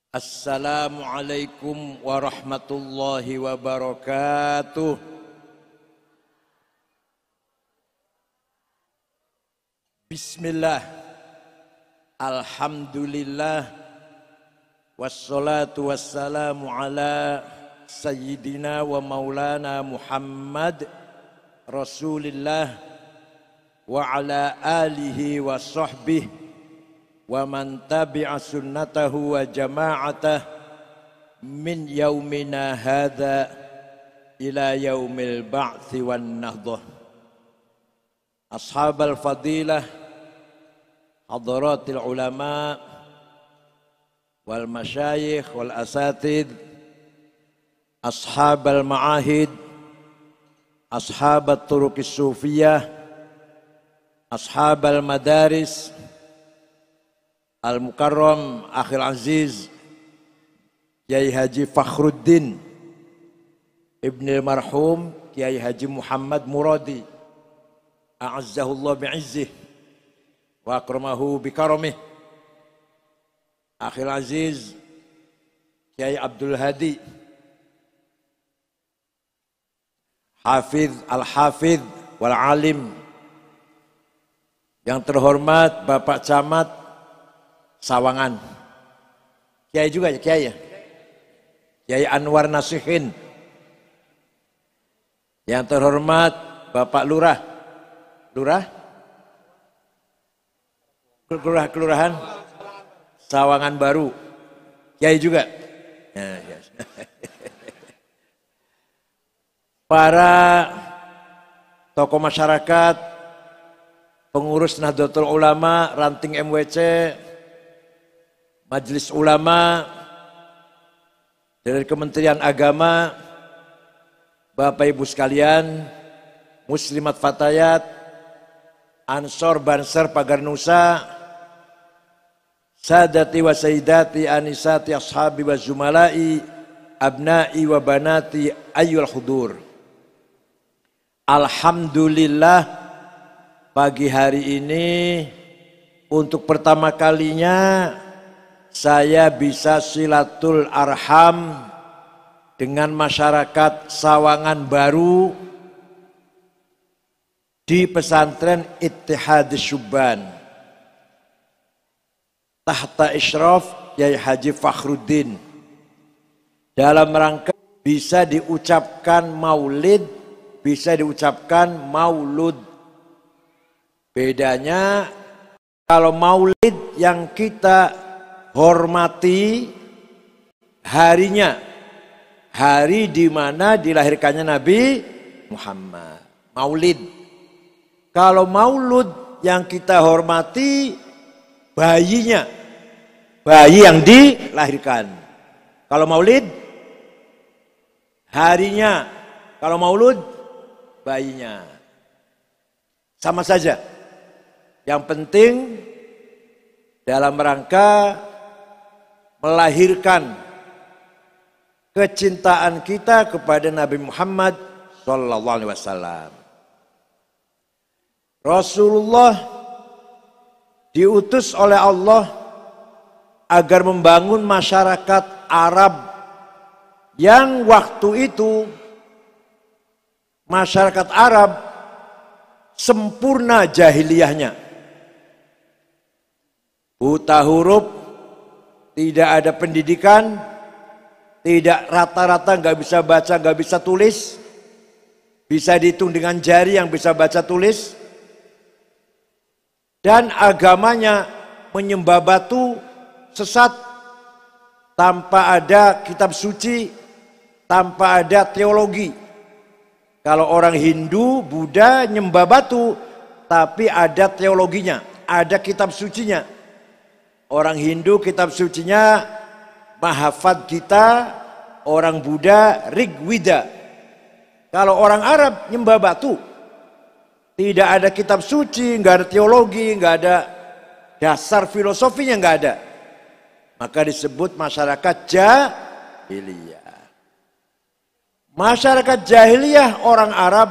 Assalamualaikum warahmatullahi wabarakatuh. Bismillah, alhamdulillah, wassalatu wassalamu ala sayyidina wa maulana Muhammad Rasulillah wa ala alihi wa sahbihi wa man tabi'a sunnatahu wa jama'atah min yaumina hadha ila yaumil ba'thi wan nahdah. Ashabal fadilah, hadaratil ulama wal masyayikh wal asatid, ashabal ma'ahid, ashabat turuqis sufiyah, ashabal madaris, Al-Mukarram Akhil Aziz Kiai Haji Fakhruddin Ibnil Marhum Kiai Haji Muhammad Muradi A'azzahullah bi'izzih wa akramahu bikaramih. Akhil Aziz Kiai Abdul Hadi Hafidh Al-Hafidh wal Alim, yang terhormat Bapak Camat Sawangan, Kiai juga ya, Kiai ya, Kiai Anwar Nasihin, yang terhormat Bapak Lurah, Kelurahan Sawangan Baru, Kiai juga. Ya, ya. Para tokoh masyarakat, pengurus Nahdlatul Ulama, ranting MWC, Majelis Ulama, dari Kementerian Agama, Bapak Ibu sekalian, Muslimat Fatayat, Ansor Banser Pagar Nusa, Sadati wa Sayyidati Anisati Ashabi wa Zumalai, Abnai wa Banati Ayyul Hudur. Alhamdulillah, pagi hari ini untuk pertama kalinya saya bisa silatul arham dengan masyarakat Sawangan Baru di pesantren Ittihad Syubban tahta isyraf Kiai Haji Fakhruddin, dalam rangka bisa diucapkan maulid, bisa diucapkan maulud. Bedanya kalau maulid yang kita hormati harinya, hari di mana dilahirkannya Nabi Muhammad, maulid. Kalau maulud yang kita hormati bayinya, bayi yang dilahirkan. Kalau maulid harinya, kalau maulud bayinya. Sama saja. Yang penting dalam rangka melahirkan kecintaan kita kepada Nabi Muhammad sallallahu alaihi wasallam. Rasulullah diutus oleh Allah agar membangun masyarakat Arab yang waktu itu masyarakat Arab sempurna jahiliyahnya. Buta huruf, tidak ada pendidikan, tidak rata-rata nggak bisa baca, nggak bisa tulis, bisa dihitung dengan jari yang bisa baca tulis, dan agamanya menyembah batu, sesat, tanpa ada kitab suci, tanpa ada teologi. Kalau orang Hindu, Buddha nyembah batu, tapi ada teologinya, ada kitab sucinya. Orang Hindu kitab sucinya Mahafad Gita, orang Buddha Rigveda. Kalau orang Arab nyembah batu, tidak ada kitab suci, nggak ada teologi, nggak ada dasar filosofinya, nggak ada. Maka disebut masyarakat jahiliyah. Masyarakat jahiliyah orang Arab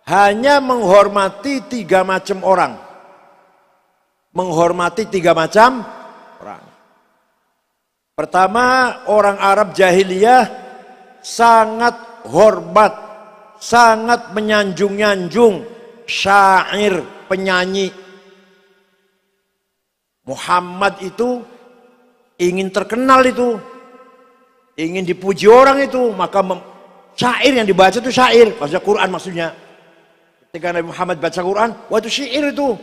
hanya menghormati 3 macam orang. Menghormati 3 macam orang. Pertama, orang Arab jahiliyah sangat hormat, sangat menyanjung-nyanjung syair, penyanyi. Muhammad itu ingin terkenal itu, ingin dipuji orang itu, maka syair yang dibaca itu syair, baca Quran maksudnya. Ketika Nabi Muhammad baca Quran, wah itu syair itu,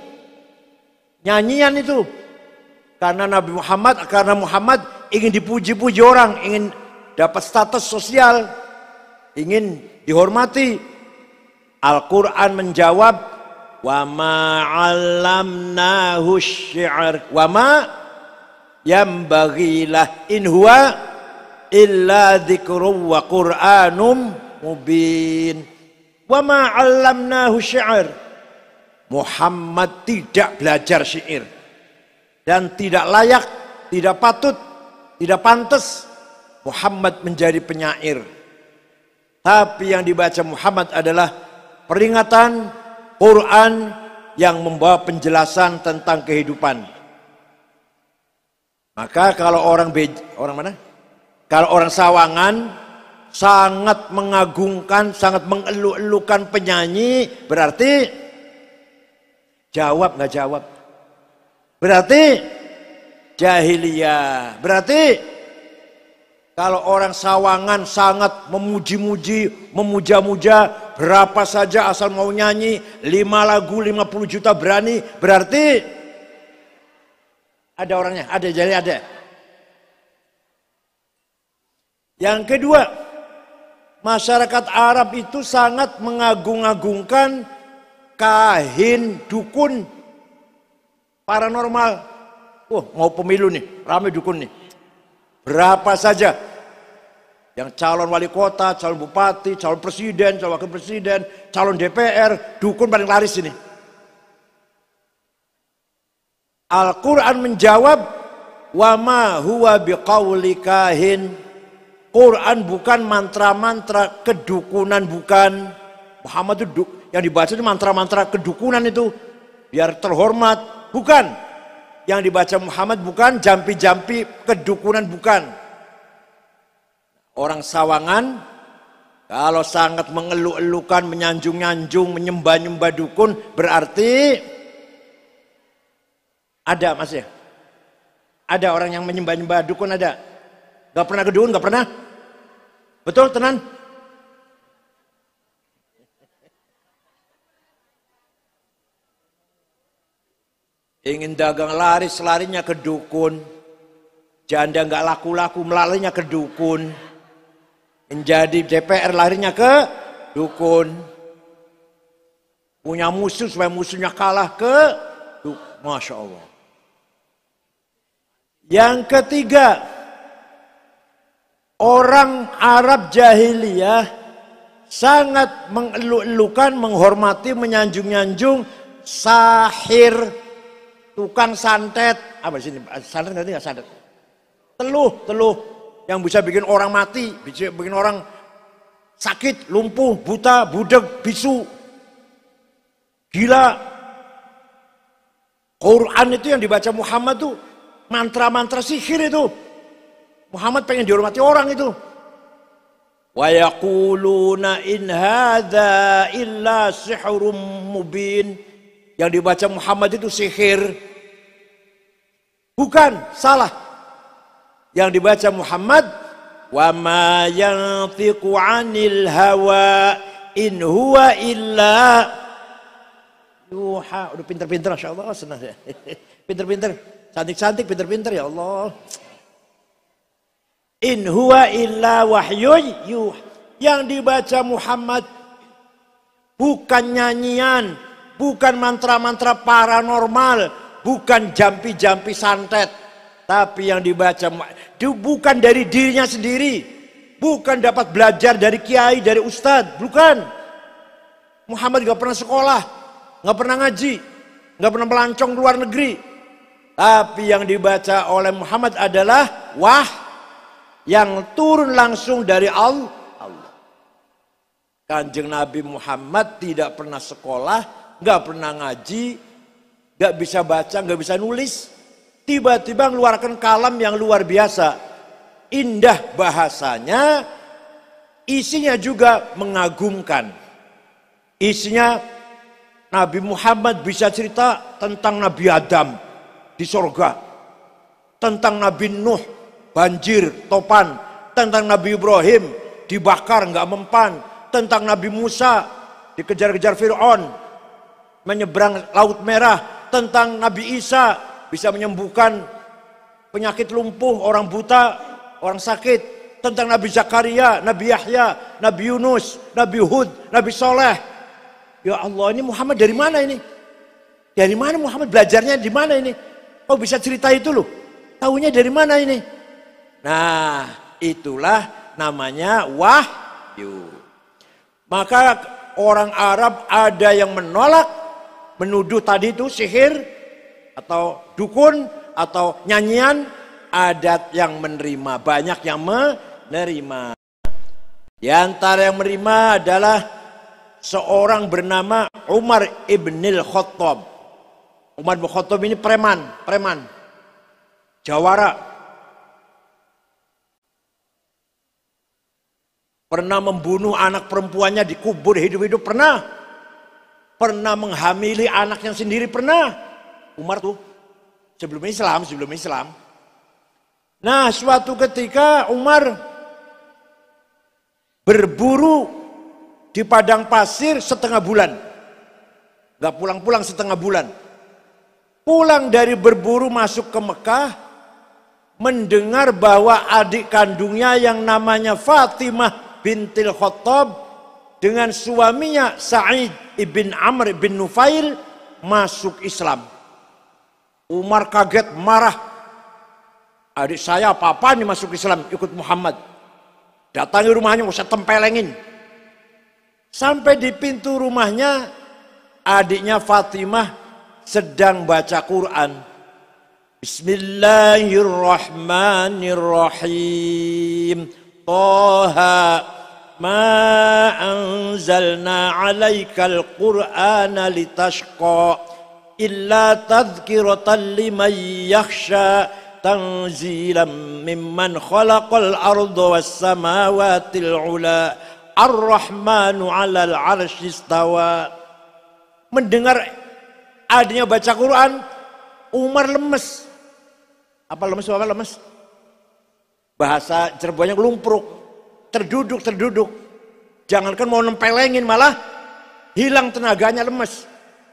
nyanyian itu. Karena Muhammad ingin dipuji-puji orang, ingin dapat status sosial, ingin dihormati. Al-Quran menjawab, wa ma 'allamnahu syi'r wa ma yanbaghi lah in huwa illa dzikrun wa qur'anum mubin. Wa ma 'allamnahu syi'r. Muhammad tidak belajar syair dan tidak layak, tidak patut, tidak pantas Muhammad menjadi penyair. Tapi yang dibaca Muhammad adalah peringatan Quran yang membawa penjelasan tentang kehidupan. Maka kalau orang mana? Kalau orang Sawangan sangat mengagungkan, sangat mengeluh-elukan penyanyi, berarti jawab nggak jawab? Berarti jahiliyah. Berarti kalau orang Sawangan sangat memuji-muji, memuja-muja, berapa saja asal mau nyanyi, 5 lagu 50 juta berani, berarti ada orangnya, ada, jadi ada. Yang kedua, masyarakat Arab itu sangat mengagung-agungkan kahin, dukun, paranormal. Mau pemilu nih, ramai dukun nih. Berapa saja yang calon wali kota, calon bupati, calon presiden, calon wakil presiden, calon DPR, dukun paling laris ini. Al-Quran menjawab, wa ma huwa biqauli kahin. Quran bukan mantra-mantra kedukunan, bukan. Muhammad itu yang dibaca itu mantra-mantra kedukunan itu biar terhormat, bukan. Yang dibaca Muhammad bukan jampi-jampi kedukunan, bukan. Orang Sawangan kalau sangat mengeluh-elukan, menyanjung-nyanjung, menyembah-nyembah dukun, berarti ada mas ya? Ada orang yang menyembah-nyembah dukun, ada? Gak pernah ke dukun, gak pernah? Betul, tenan? Ingin dagang laris, larinya ke dukun. Janda nggak laku-laku, melarinya ke dukun. Menjadi DPR, larinya ke dukun. Punya musuh, supaya musuhnya kalah ke dukun. Masya Allah. Yang ketiga, orang Arab jahiliyah sangat mengeluh-elukan, menghormati, menyanjung-nyanjung sahir, tukang santet. Apa di sini? Santet ngerti nggak santet? Teluh yang bisa bikin orang mati, bisa bikin orang sakit, lumpuh, buta, budeg, bisu, gila. Quran itu yang dibaca Muhammad tuh mantra-mantra sihir itu. Muhammad pengen dihormati orang itu. Wa yaquluna in hadza illa sihrun mubin. Yang dibaca Muhammad itu sihir. Bukan, salah. Yang dibaca Muhammad, wa ma yantiqu 'anil hawa in huwa illa yuha. Udah pinter-pinter, masyaallah, senang ya. Pinter-pinter, cantik-cantik, pinter-pinter, ya Allah. In huwa illa wahyun yuha. Yang dibaca Muhammad bukan nyanyian, bukan mantra-mantra paranormal, bukan jampi-jampi santet. Tapi yang dibaca bukan dari dirinya sendiri, bukan dapat belajar dari kiai, dari ustadz, bukan. Muhammad gak pernah sekolah, gak pernah ngaji, gak pernah melancong luar negeri. Tapi yang dibaca oleh Muhammad adalah yang turun langsung dari Allah. Kanjeng Nabi Muhammad tidak pernah sekolah, gak pernah ngaji, gak bisa baca, gak bisa nulis. Tiba-tiba mengeluarkan kalam yang luar biasa. indah bahasanya, isinya juga mengagumkan. Isinya Nabi Muhammad bisa cerita tentang Nabi Adam di sorga, tentang Nabi Nuh banjir topan, tentang Nabi Ibrahim dibakar nggak mempan, tentang Nabi Musa dikejar-kejar Fir'aun menyeberang Laut Merah, tentang Nabi Isa bisa menyembuhkan penyakit lumpuh, orang buta, orang sakit, tentang Nabi Zakaria, Nabi Yahya, Nabi Yunus, Nabi Hud, Nabi Soleh. Ya Allah, ini Muhammad dari mana ini? Dari mana Muhammad belajarnya di mana ini? Oh bisa cerita itu loh. Taunya dari mana ini? Nah, itulah namanya wahyu. Maka orang Arab ada yang menolak, menuduh tadi itu sihir atau dukun atau nyanyian, adat yang menerima, banyak yang menerima. Di antara yang menerima adalah seorang bernama Umar ibnil Khattab. Umar bin Khattab ini preman, jawara. Pernah membunuh anak perempuannya dikubur hidup-hidup, pernah menghamili anaknya sendiri, pernah. Umar tuh sebelum Islam. Nah, suatu ketika Umar berburu di padang pasir setengah bulan. Gak pulang-pulang setengah bulan. Pulang dari berburu masuk ke Mekah, mendengar bahwa adik kandungnya yang namanya Fatimah bintil Khattab dengan suaminya Sa'id ibn Amr bin Nufail masuk Islam. Umar kaget, marah. Adik saya apa-apaan nih masuk Islam, ikut Muhammad. Datangi rumahnya, usah tempelengin. Sampai di pintu rumahnya, adiknya Fatimah sedang baca Quran. Bismillahirrahmanirrahim. Toha ma anzalna alaikal Qur'ana litashqa illa tadhkiratan liman yakhsha tanzilan mimman khalaqal arda was samawatil ula. Ar-Rahmanu 'alal 'arsy istawa. Mendengar adiknya baca Quran, Umar lemes. Apa lemes? Bahasa Cirebonnya lumpruk, terduduk. Jangankan mau nempelengin, malah hilang tenaganya, lemes,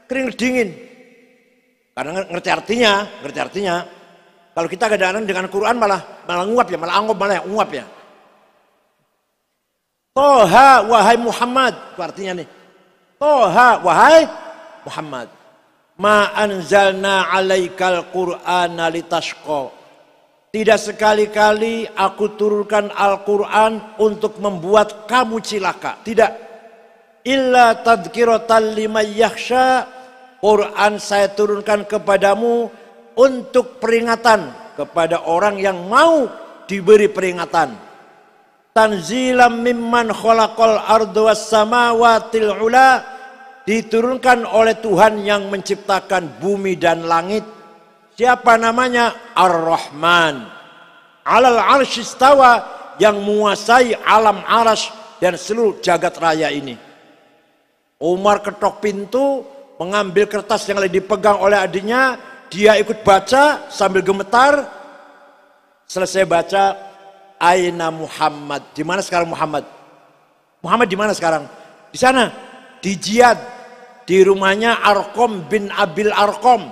keringet dingin. Karena ngerti artinya. Kalau kita kadang-kadang dengan Quran malah nguap ya, malah anggap malah nguap ya. Toha wahai Muhammad, itu artinya nih. Toha wahai Muhammad. Ma anzalna alaikal Qur'ana litashqa. Tidak sekali-kali aku turunkan Al-Quran untuk membuat kamu cilaka. Tidak. Illa tadhkiratan liman yakhsha. Quran saya turunkan kepadamu untuk peringatan kepada orang yang mau diberi peringatan. Tanzilam mimman khalaqal arda was samawatil ula, diturunkan oleh Tuhan yang menciptakan bumi dan langit. Siapa namanya? Ar-Rahman 'alal 'arsy istawa, yang menguasai alam arsy dan seluruh jagat raya ini. Umar ketok pintu, mengambil kertas yang lagi dipegang oleh adiknya, dia ikut baca sambil gemetar. Selesai baca, Aina Muhammad. Di mana sekarang Muhammad? Muhammad di mana sekarang? Di sana, di Jiyad, di rumahnya Arqam bin Abil Arqam.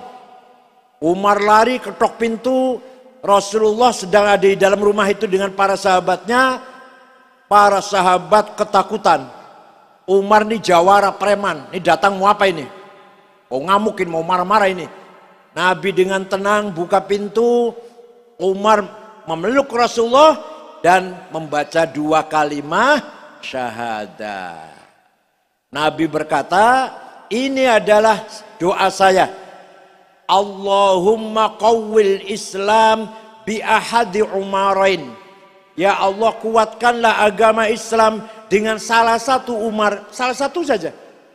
Umar lari ketok pintu. Rasulullah sedang ada di dalam rumah itu dengan para sahabatnya. Para sahabat ketakutan. Umar nih jawara preman. Ini datang mau apa ini? Mau ngamukin, mau marah-marah ini. Nabi dengan tenang buka pintu. Umar memeluk Rasulullah dan membaca 2 kalimat syahadah. Nabi berkata, ini adalah doa saya. Allahumma qawwil Islam bi ahadi umarain. Ya Allah, kuatkanlah agama Islam dengan salah satu Umar, salah satu saja.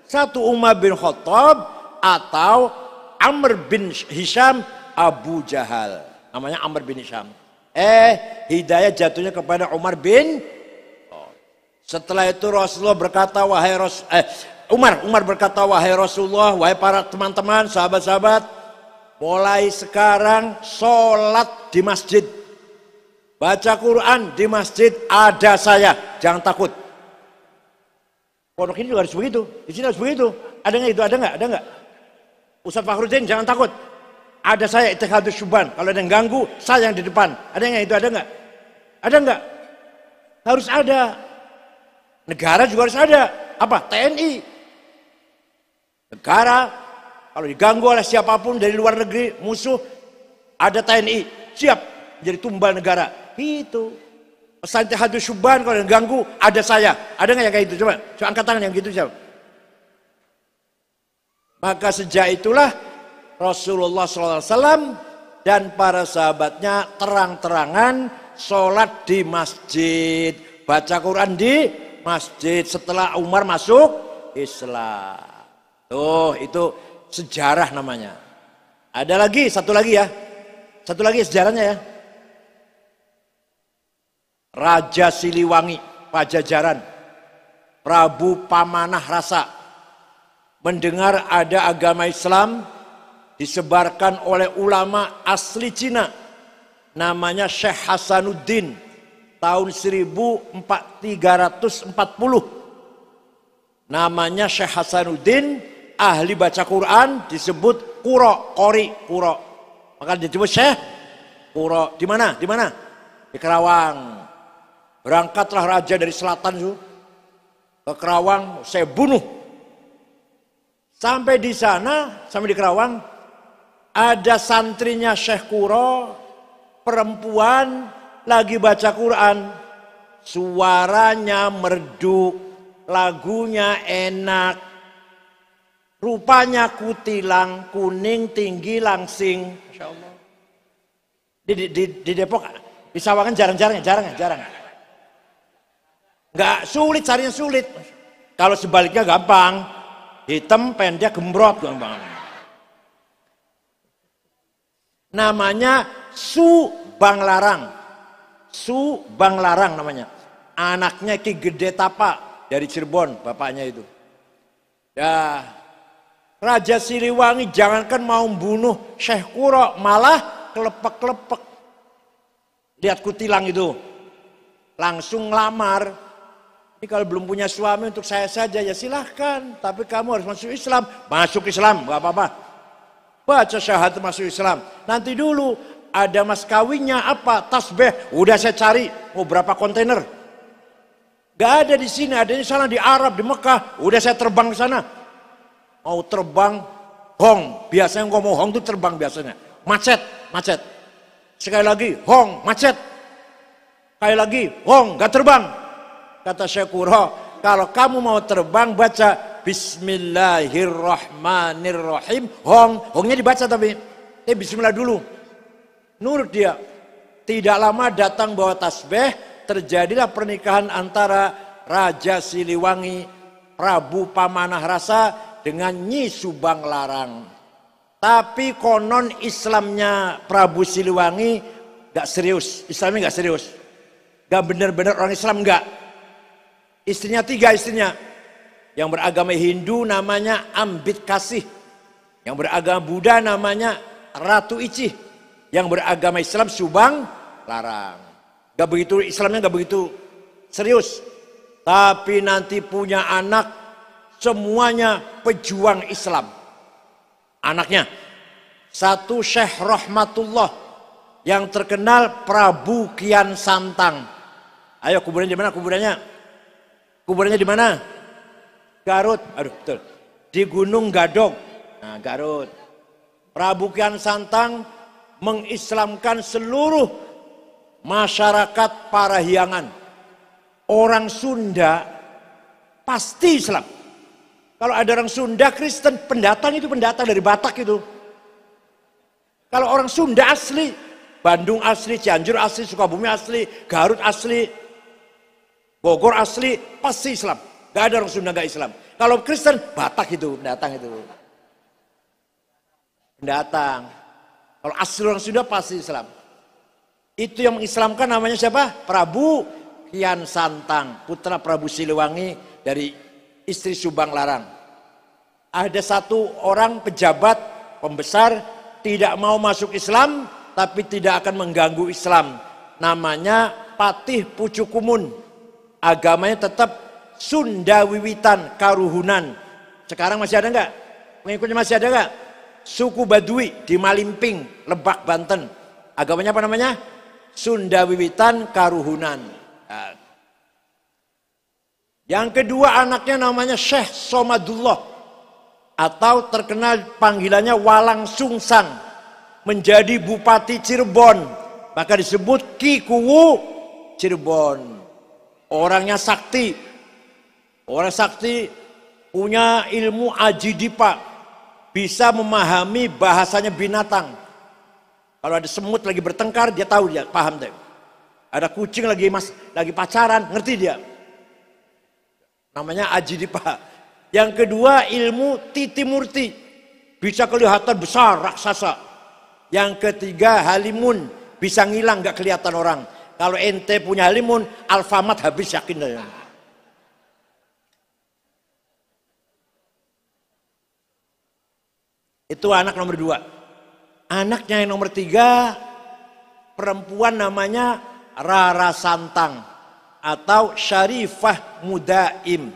Satu Umar bin Khattab atau Amr bin Hisham Abu Jahal. Namanya Amr bin Hisham. Hidayah jatuhnya kepada Umar bin. Setelah itu Rasulullah berkata, Umar berkata, wahai Rasulullah, wahai para teman-teman, sahabat-sahabat, mulai sekarang sholat di masjid, baca Quran di masjid ada saya, jangan takut. Pondok ini juga harus begitu, di sini harus begitu. Ada nggak itu? Ada nggak? Ustaz Fakhruddin jangan takut. Ada saya Ittihadus Syubban. Kalau ada yang ganggu, saya yang di depan. Ada nggak itu? Ada nggak? Ada nggak? Harus ada. Negara juga harus ada. Apa? TNI. Negara kalau diganggu oleh siapapun dari luar negeri, musuh, ada TNI siap menjadi tumbal negara. Itu. Pesan Ittihadus Syubban kalau yang ganggu, ada saya. Ada nggak yang kayak gitu? Coba angkat tangan yang gitu siapa? Maka sejak itulah Rasulullah SAW dan para sahabatnya terang-terangan sholat di masjid, baca Quran di masjid setelah Umar masuk Islam. Tuh itu sejarah namanya. Ada lagi, satu lagi sejarahnya ya. Raja Siliwangi Pajajaran, Prabu Pamanah Rasa, mendengar ada agama Islam disebarkan oleh ulama asli Cina namanya Syekh Hasanuddin tahun 1340. Namanya Syekh Hasanuddin, ahli baca Quran, disebut Qori. Maka disebut Syekh Quro. Di mana? Di Kerawang. Berangkatlah raja dari selatan itu ke Kerawang, saya bunuh. Sampai di Kerawang, ada santrinya Syekh Quro, perempuan lagi baca Quran. Suaranya merdu, lagunya enak. Rupanya kutilang, kuning, tinggi, langsing. Masya Allah. Di Depok, di Sawangan jarang. Nggak sulit, carinya sulit. Kalau sebaliknya gampang. Hitam, pendek, gembrot, gampang. Namanya Subanglarang namanya. Anaknya Ki Gede Tapa dari Cirebon, bapaknya itu. Ya, Raja Siliwangi jangankan mau bunuh Syekh Quro, malah kelepek-kelepek. Lihat kutilang itu. Langsung ngelamar. Ini kalau belum punya suami untuk saya saja ya silahkan. Tapi kamu harus masuk Islam. Masuk Islam, gak apa-apa. Baca syahadat masuk Islam. Nanti dulu ada mas kawinnya apa? Tasbih. Udah saya cari. Mau berapa kontainer? Gak ada di sini. Adanya sana di Arab, di Mekah. Udah saya terbang ke sana. Mau terbang hong. Biasanya ngomong hong itu terbang biasanya. Macet. Sekali lagi hong, macet. Sekali lagi hong, gak terbang. Kata Syekh Quro, kalau kamu mau terbang baca Bismillahirrahmanirrahim. Hongnya dibaca tapi bismillah dulu. Nurut dia. Tidak lama datang bawa tasbih, terjadilah pernikahan antara Raja Siliwangi, Prabu Pamanah Rasa dengan Nyi Subanglarang. Tapi konon Islamnya Prabu Siliwangi gak serius. Islamnya gak serius. Gak benar-benar orang Islam gak. Istrinya 3 istrinya. Yang beragama Hindu namanya Ambit Kasih. Yang beragama Buddha namanya Ratu Icih. Yang beragama Islam Subang Larang. Gak begitu, Islamnya gak begitu serius. Tapi nanti punya anak semuanya pejuang Islam. Anaknya. Satu Syekh Rahmatullah. Yang terkenal Prabu Kian Santang. Ayo kuburannya di mana kuburannya? Kuburannya di mana? Garut. Aduh, betul. Di Gunung Gadog. Nah, Garut. Prabu Kian Santang mengislamkan seluruh masyarakat Parahyangan. Orang Sunda pasti Islam. Kalau ada orang Sunda Kristen, pendatang itu pendatang dari Batak itu. Kalau orang Sunda asli, Bandung asli, Cianjur asli, Sukabumi asli, Garut asli, Bogor asli, pasti Islam. Gak ada orang Sunda gak Islam. Kalau Kristen, Batak itu, pendatang itu. Pendatang. Kalau asli orang Sunda pasti Islam. Itu yang mengislamkan namanya siapa? Prabu Kian Santang, putra Prabu Siliwangi dari istri Subang Larang. Ada satu orang pejabat pembesar tidak mau masuk Islam, tapi tidak akan mengganggu Islam. Namanya Patih Pucukumun. Agamanya tetap Sunda Wiwitan Karuhunan. Sekarang masih ada nggak? Pengikutnya masih ada nggak? Suku Baduy di Malimping, Lebak, Banten. Agamanya apa namanya? Sunda Wiwitan Karuhunan. Nah. Yang kedua anaknya namanya Syekh Somadullah, atau terkenal panggilannya Walang Sungsang, menjadi Bupati Cirebon, maka disebut Ki Kuwu Cirebon. Orangnya sakti, orang sakti, punya ilmu ajidipa, bisa memahami bahasanya binatang. Kalau ada semut lagi bertengkar, dia tahu, dia paham deh. Ada kucing lagi pacaran, ngerti dia. Namanya ajidipa. Yang kedua ilmu titimurti, bisa kelihatan besar, raksasa. Yang ketiga halimun, bisa ngilang gak kelihatan orang. Kalau ente punya halimun, Alfamart habis, yakin deh. Itu anak nomor 2. Anaknya yang nomor 3, perempuan namanya Rara Santang atau Syarifah Mudaim.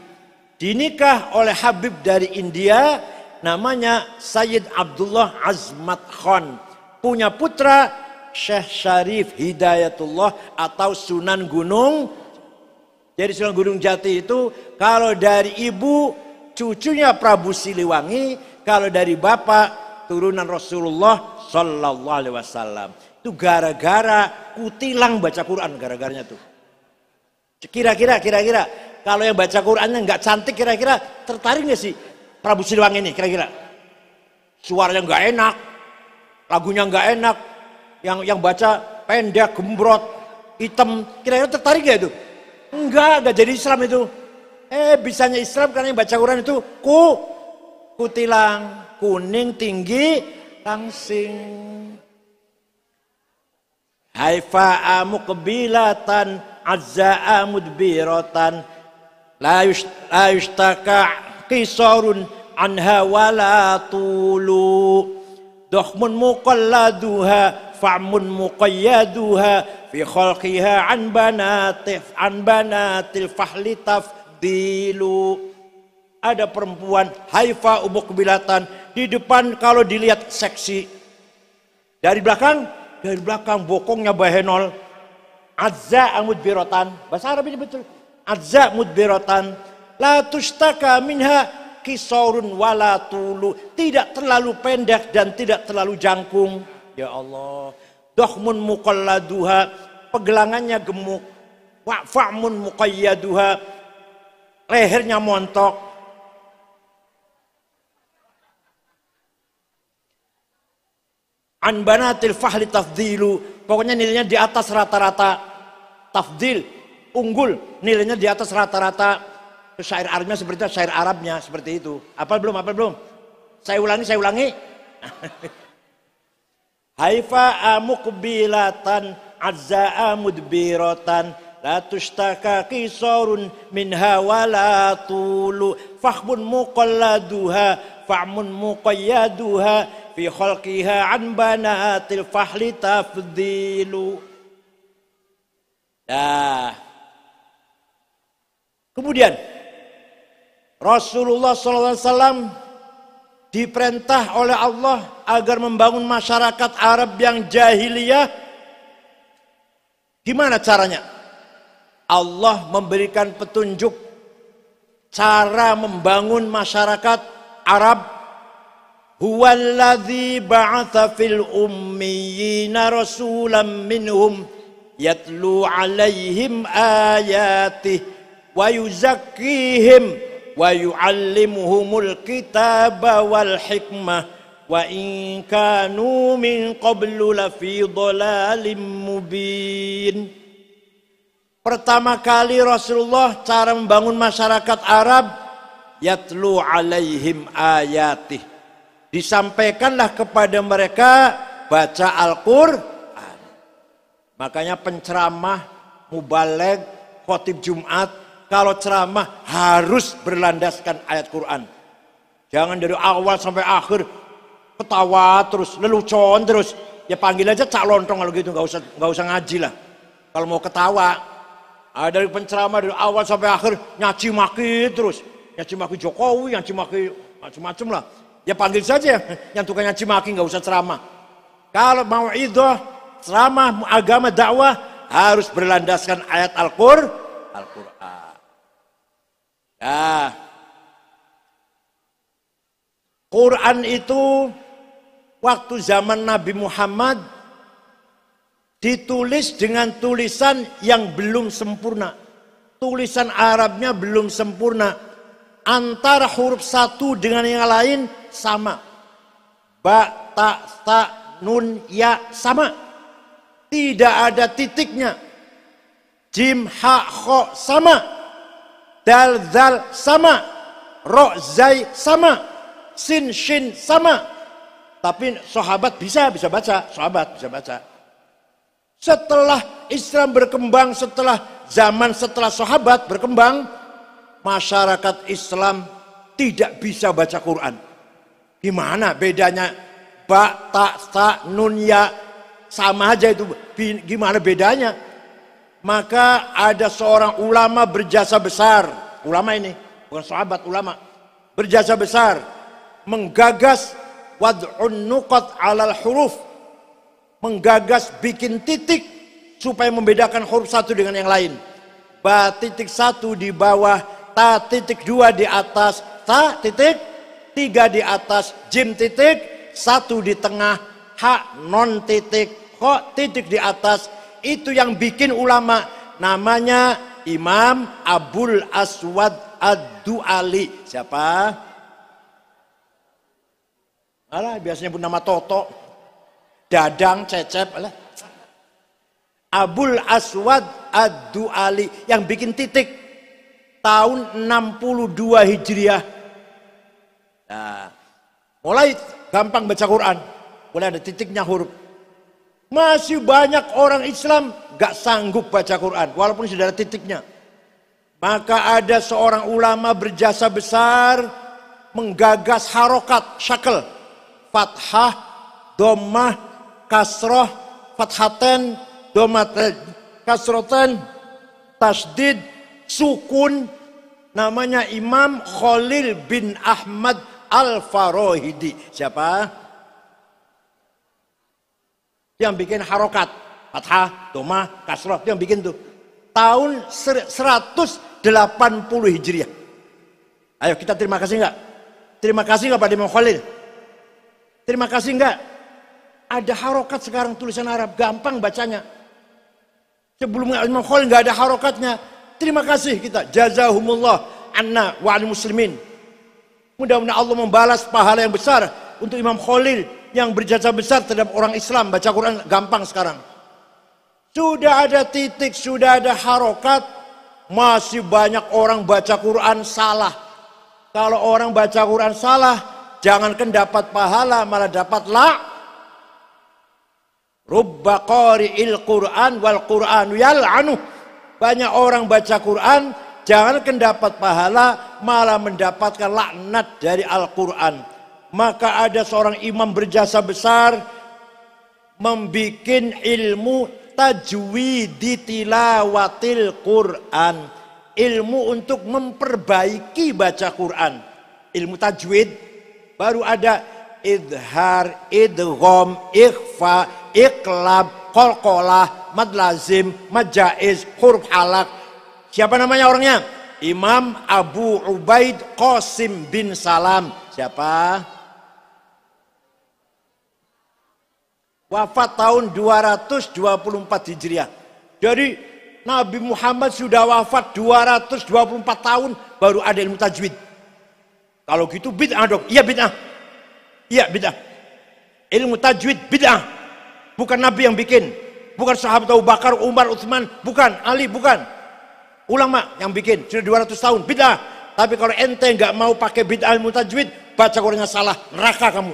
Dinikah oleh Habib dari India, namanya Sayyid Abdullah Azmat Khan. Punya putra Syekh Syarif Hidayatullah atau Sunan Gunung. Jadi Sunan Gunung Jati itu kalau dari ibu cucunya Prabu Siliwangi, kalau dari bapak turunan Rasulullah Sallallahu Alaihi Wasallam. Itu gara-gara kutilang baca Quran, gara-garanya tuh. Kira-kira kalau yang baca Qurannya nggak cantik, kira-kira tertarik nggak sih Prabu Siliwangi ini? Kira-kira suaranya nggak enak, lagunya nggak enak, yang baca pendek, gembrot, hitam, kira-kira tertarik nggak itu? Enggak jadi Islam itu. Bisanya Islam karena yang baca Quran itu kutilang, kuning tinggi langsing. Haifa'a muqbilatan azza'a mudbiratan la yushtaka qisarun anha wala tulu dohmun muqalladuha fa'mun muqayyaduha fi khalqiha an banatil fahli tafdilu. Ada perempuan haifa muqbilatan, di depan kalau dilihat seksi, dari belakang bokongnya bahenol. Azza mudbiratan, bahasa Arab ini betul. Azza mudbiratan, la tustaka minha kisorun wala tulu, tidak terlalu pendek dan tidak terlalu jangkung. Ya Allah. Dohmun muqalladuha, pegelangannya gemuk. Wa'fa'mun muqayyaduha, lehernya montok. An banatil fahli tafdilu, pokoknya nilainya di atas rata-rata. Tafdil, unggul, nilainya di atas rata-rata. Syair Arabnya seperti itu, syair Arabnya seperti itu. Apa belum? Saya ulangi. Haifa muqbilatan azza'a mudbiratan la tushtaka qisarun minha wala tulu fahmun muqalladuha fa'mun muqayyaduha fi khalqiha an banatil fahli tafdilu. Nah, kemudian Rasulullah SAW diperintah oleh Allah agar membangun masyarakat Arab yang jahiliyah. Gimana caranya? Allah memberikan petunjuk cara membangun masyarakat Arab. Huwallazi ba'atha fil ummiyina rasulan minhum yatlu alaihim ayatih wa yuzakkihim wa yu'allimuhumul kitaba wal hikmah wa in kanu min qablu lafi dhalalim mubin. Pertama kali Rasulullah cara membangun masyarakat Arab, yatlu alaihim ayatih, disampaikanlah kepada mereka baca Al-Quran. Makanya penceramah, mubaligh, khotib Jumat, kalau ceramah harus berlandaskan ayat Quran. Jangan dari awal sampai akhir ketawa terus, lelucon terus. Ya panggil aja cak lontong kalau gitu, nggak usah ngaji lah. Kalau mau ketawa, dari penceramah dari awal sampai akhir nyaci maki terus, nyaci maki Jokowi, nyaci maki macam-macam lah. Ya panggil saja yang tukang nyaci maki, nggak usah ceramah. Kalau mau idoh, ceramah, agama, dakwah harus berlandaskan ayat Al-Qur'an. Nah, Quran itu waktu zaman Nabi Muhammad ditulis dengan tulisan yang belum sempurna. Tulisan Arabnya belum sempurna. Antara huruf satu dengan yang lain sama. Ba, ta, sa, nun, ya sama. Tidak ada titiknya. Jim, ha, kho sama. Dal, zal sama. Ro, zai sama. Sin, shin sama. Tapi sahabat bisa baca. Sahabat bisa baca. Setelah Islam berkembang, setelah sahabat berkembang, masyarakat Islam tidak bisa baca Quran. Gimana bedanya? Ba, ta, sa, nun, ya sama aja itu. Gimana bedanya? Maka ada seorang ulama berjasa besar. Ulama ini, bukan sahabat, ulama. Berjasa besar. Menggagas wad'un nuqat 'alal huruf. Menggagas bikin titik supaya membedakan huruf satu dengan yang lain. Ba titik satu di bawah, ta titik dua di atas, ta titik tiga di atas, jim titik satu di tengah, ha non titik, kho titik di atas. Itu yang bikin ulama, namanya Imam Abul Aswad Ad-Du'ali. Siapa? Alah, biasanya pun nama Toto, Dadang, Cecep, alah. Abul Aswad Ad-Du'ali yang bikin titik tahun 62 Hijriah. Nah, mulai gampang baca Quran, mulai ada titiknya huruf. Masih banyak orang Islam gak sanggup baca Quran walaupun sudah ada titiknya. Maka ada seorang ulama berjasa besar menggagas harokat syakl, fathah, dhammah, kasroh, fathaten, dhammaten, kasroten, tasdid, sukun. Namanya Imam Khalil bin Ahmad Al-Farahidi. Siapa? Yang bikin harokat, fathah, dhammah, kasroh, yang bikin tuh tahun 180 Hijriah. Ayo kita terima kasih enggak? Terima kasih enggak pada Imam Khalil? Terima kasih enggak? Ada harokat sekarang tulisan Arab, gampang bacanya. Sebelum Imam Khalil enggak ada harokatnya. Terima kasih kita, jazahumullah anna wa al muslimin. Mudah-mudahan Allah membalas pahala yang besar untuk Imam Khalil yang berjasa besar terhadap orang Islam. Baca Quran gampang sekarang. Sudah ada titik, sudah ada harokat, masih banyak orang baca Quran salah. Kalau orang baca Quran salah, jangankan dapat pahala, malah dapat rubba qari'il Quran wal Quranu yal'anu. Banyak orang baca Quran, jangankan dapat pahala, malah mendapatkan laknat dari Al-Quran. Maka ada seorang imam berjasa besar membikin ilmu tajwidi tilawatil Quran, ilmu untuk memperbaiki baca Quran. Ilmu tajwid baru ada idhar, idgham, ikhfa, iqlab, qalqalah, mad lazim, mad jaiz, huruf halak. Siapa namanya orangnya? Imam Abu Ubaid Qasim bin Salam. Siapa? Wafat tahun 224 Hijriah. Jadi Nabi Muhammad sudah wafat 224 tahun baru ada ilmu tajwid. Kalau gitu bid'ah dong. Iya bid'ah. Iya bid'ah. Ilmu tajwid bid'ah. Bukan Nabi yang bikin. Bukan sahabat Abu Bakar, Umar, Utsman. Bukan. Ali, bukan. Ulama yang bikin. Sudah 200 tahun. Bid'ah. Tapi kalau ente nggak mau pakai bid'ah ilmu tajwid, baca Qurannya salah. Neraka kamu.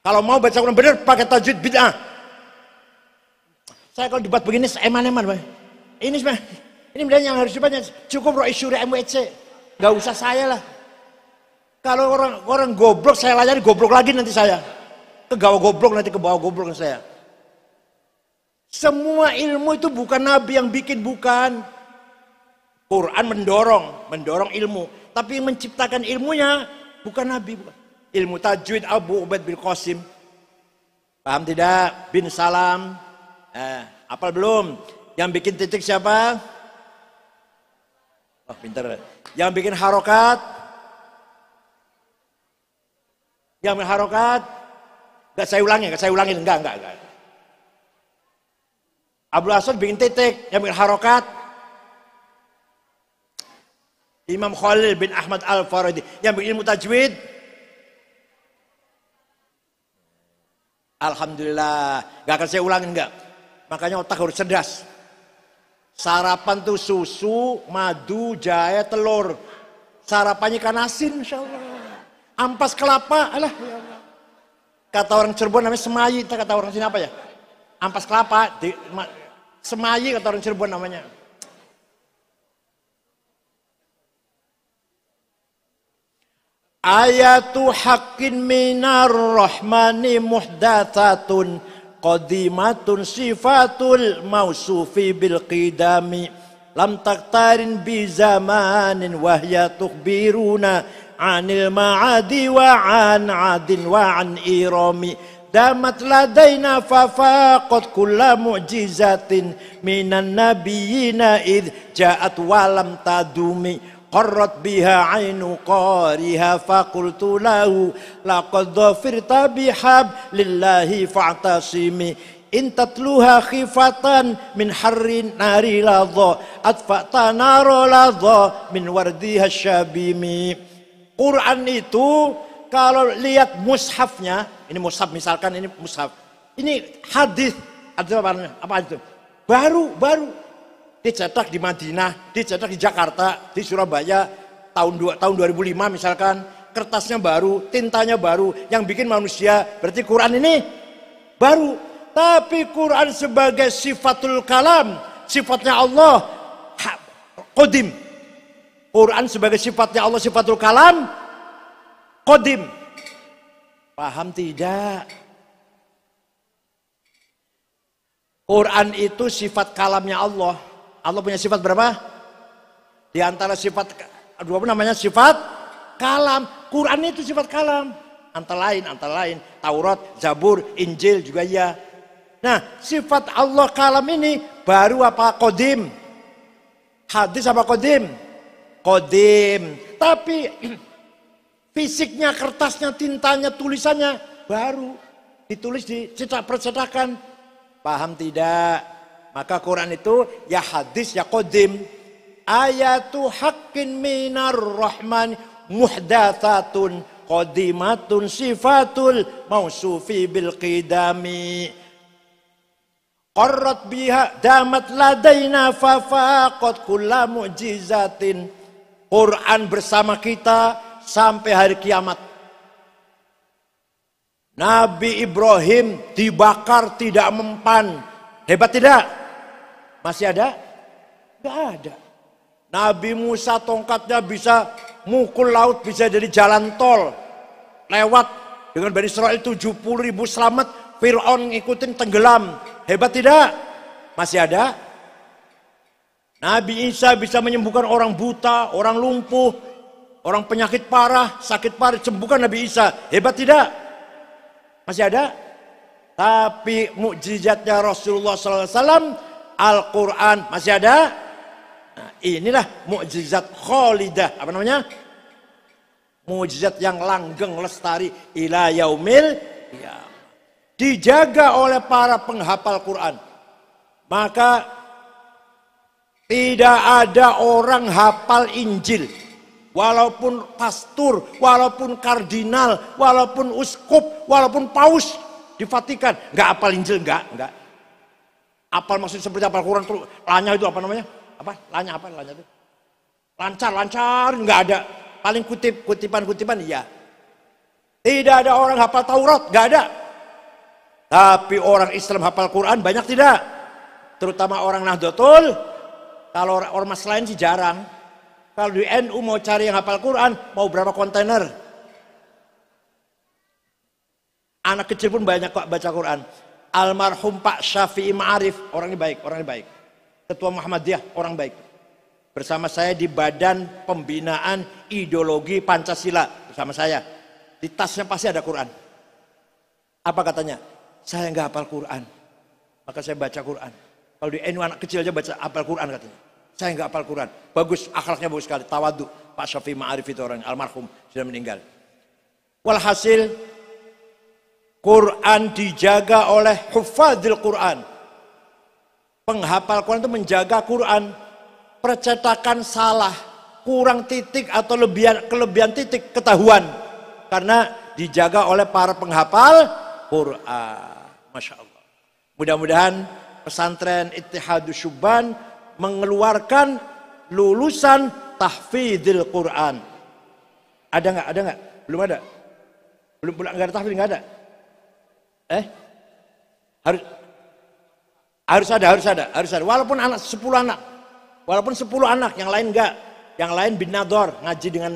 Kalau mau baca Quran benar pakai tajwid bid'ah. Saya kalau debat begini eman-eman, Pak. Ini sebenarnya yang harus dibaca. Cukup Rois Syuri MWC. Gak usah saya lah. Kalau orang goblok saya layani goblok lagi nanti saya. Ke bawah goblok nanti ke bawah goblok saya. Semua ilmu itu bukan Nabi yang bikin, bukan. Quran mendorong ilmu. Tapi yang menciptakan ilmunya bukan Nabi. Bukan. Ilmu tajwid Abu Ubaid bin Qasim. Paham tidak? Bin Salam. Apal belum? Yang bikin titik siapa? Oh pintar. Yang bikin harokat? Yang bikin harokat? Enggak saya ulangin. Enggak. Abdul Asad bikin titik. Yang bikin harokat? Imam Khalil bin Ahmad Al-Faradi. Yang bikin ilmu tajwid? Alhamdulillah. Enggak akan saya ulangin, enggak. Makanya otak harus cerdas. Sarapan tuh susu, madu, jahe, telur. Sarapannya ikan asin, insya Allah. Ampas kelapa, alah ya Allah. Kata orang Cirebon namanya semayi, kata orang sini apa ya? Ampas kelapa, semayi kata orang Cirebon namanya. Ayatu haqqin minar rahmani muhdatsatun qadimatun sifatul mausufi bil qidami lam taktarin bi zamanin wahya tukhbiruna anil ma'adi wa an adin wa an irami damat ladaina fafaqat kulla mu'jizatin minan nabiyina id ja'at walam tadumi qarrat biha ainu qariha faqultu lahu laqad dhafirta bihablillahi fa'tasimi in tatluha khifatan min harrin nari ladha atfa'ta naro ladha min wardiha syabimi. Quran itu kalau lihat mushafnya, ini mushaf misalkan ini mushaf. Ini hadis apa itu? Baru dicetak di Madinah, dicetak di Jakarta, di Surabaya tahun 2005 misalkan, kertasnya baru, tintanya baru, yang bikin manusia, berarti Quran ini baru. Tapi Quran sebagai sifatul kalam, sifatnya Allah, qadim. Quran sebagai sifatnya Allah, sifatul kalam, qadim. Paham tidak? Quran itu sifat kalamnya Allah. Allah punya sifat berapa? Di antara sifat sifat kalam. Quran itu sifat kalam. Antara lain Taurat, Zabur, Injil juga ya. Nah, sifat Allah kalam ini baru apa qadim? Hadis apa qadim? Qadim. Tapi fisiknya, kertasnya, tintanya, tulisannya baru. Ditulis di percetakan. Paham tidak? Maka Quran itu ya hadis ya qadim. Ayatu haqqin minar rahman muhdatsatun qadimatun sifatul mausufi bil qidami. Qarrat biha damat ladaina fafaqat kulla mu'jizatin. Quran bersama kita sampai hari kiamat. Nabi Ibrahim dibakar tidak mempan. Hebat tidak? Masih ada? Gak ada. Nabi Musa tongkatnya bisa mukul laut, bisa jadi jalan tol. Lewat dengan Bani Israel 70.000 selamat, Fir'aun ngikutin tenggelam. Hebat tidak? Masih ada? Nabi Isa bisa menyembuhkan orang buta, orang lumpuh, orang penyakit parah, sakit parah, sembuhkan Nabi Isa. Hebat tidak? Masih ada? Tapi mukjizatnya Rasulullah SAW, Al-Quran masih ada. Nah, inilah mukjizat khalidah. Apa namanya? Mukjizat yang langgeng lestari ila yaumil qiyamah. Dijaga oleh para penghafal Quran. Maka tidak ada orang hafal Injil. Walaupun pastor, walaupun kardinal, walaupun uskup, walaupun paus di Vatikan, nggak hafal Injil, nggak. Apal maksud seperti apal Quran tuh, lanya itu apa namanya? Lanya itu? Lancar, nggak ada. Paling kutipan iya. Tidak ada orang hafal Taurat, nggak ada. Tapi orang Islam hafal Quran banyak tidak? terutama orang Nahdlatul. Kalau ormas lain sih jarang. Kalau di NU mau cari yang hafal Quran, mau berapa kontainer? Anak kecil pun banyak kok baca Quran. Almarhum Pak Syafi'i Ma'arif, orangnya baik. Ketua Muhammadiyah, orang baik. Bersama saya di Badan Pembinaan Ideologi Pancasila, bersama saya. Di tasnya pasti ada Quran. Apa katanya? Saya nggak hafal Quran, maka saya baca Quran. Kalau di NU anak kecil aja baca hafal Quran katanya. Saya nggak hafal Quran. Bagus, akhlaknya bagus sekali. Tawadu. Pak Syafi'i Ma'arif itu orang almarhum, sudah meninggal. Walhasil, Quran dijaga oleh hufadzil Quran. Penghafal Quran itu menjaga Quran. Percetakan salah, kurang titik atau kelebihan titik ketahuan. Karena dijaga oleh para penghafal Quran. Masya Allah. Mudah-mudahan pesantren Ittihadus Syubban mengeluarkan lulusan tahfidzil Quran. Ada nggak? Belum ada. Belum nggak ada tahfidz, nggak ada. Harus ada. Walaupun 10 anak. Walaupun 10 anak, yang lain enggak. Yang lain bin nador, ngaji dengan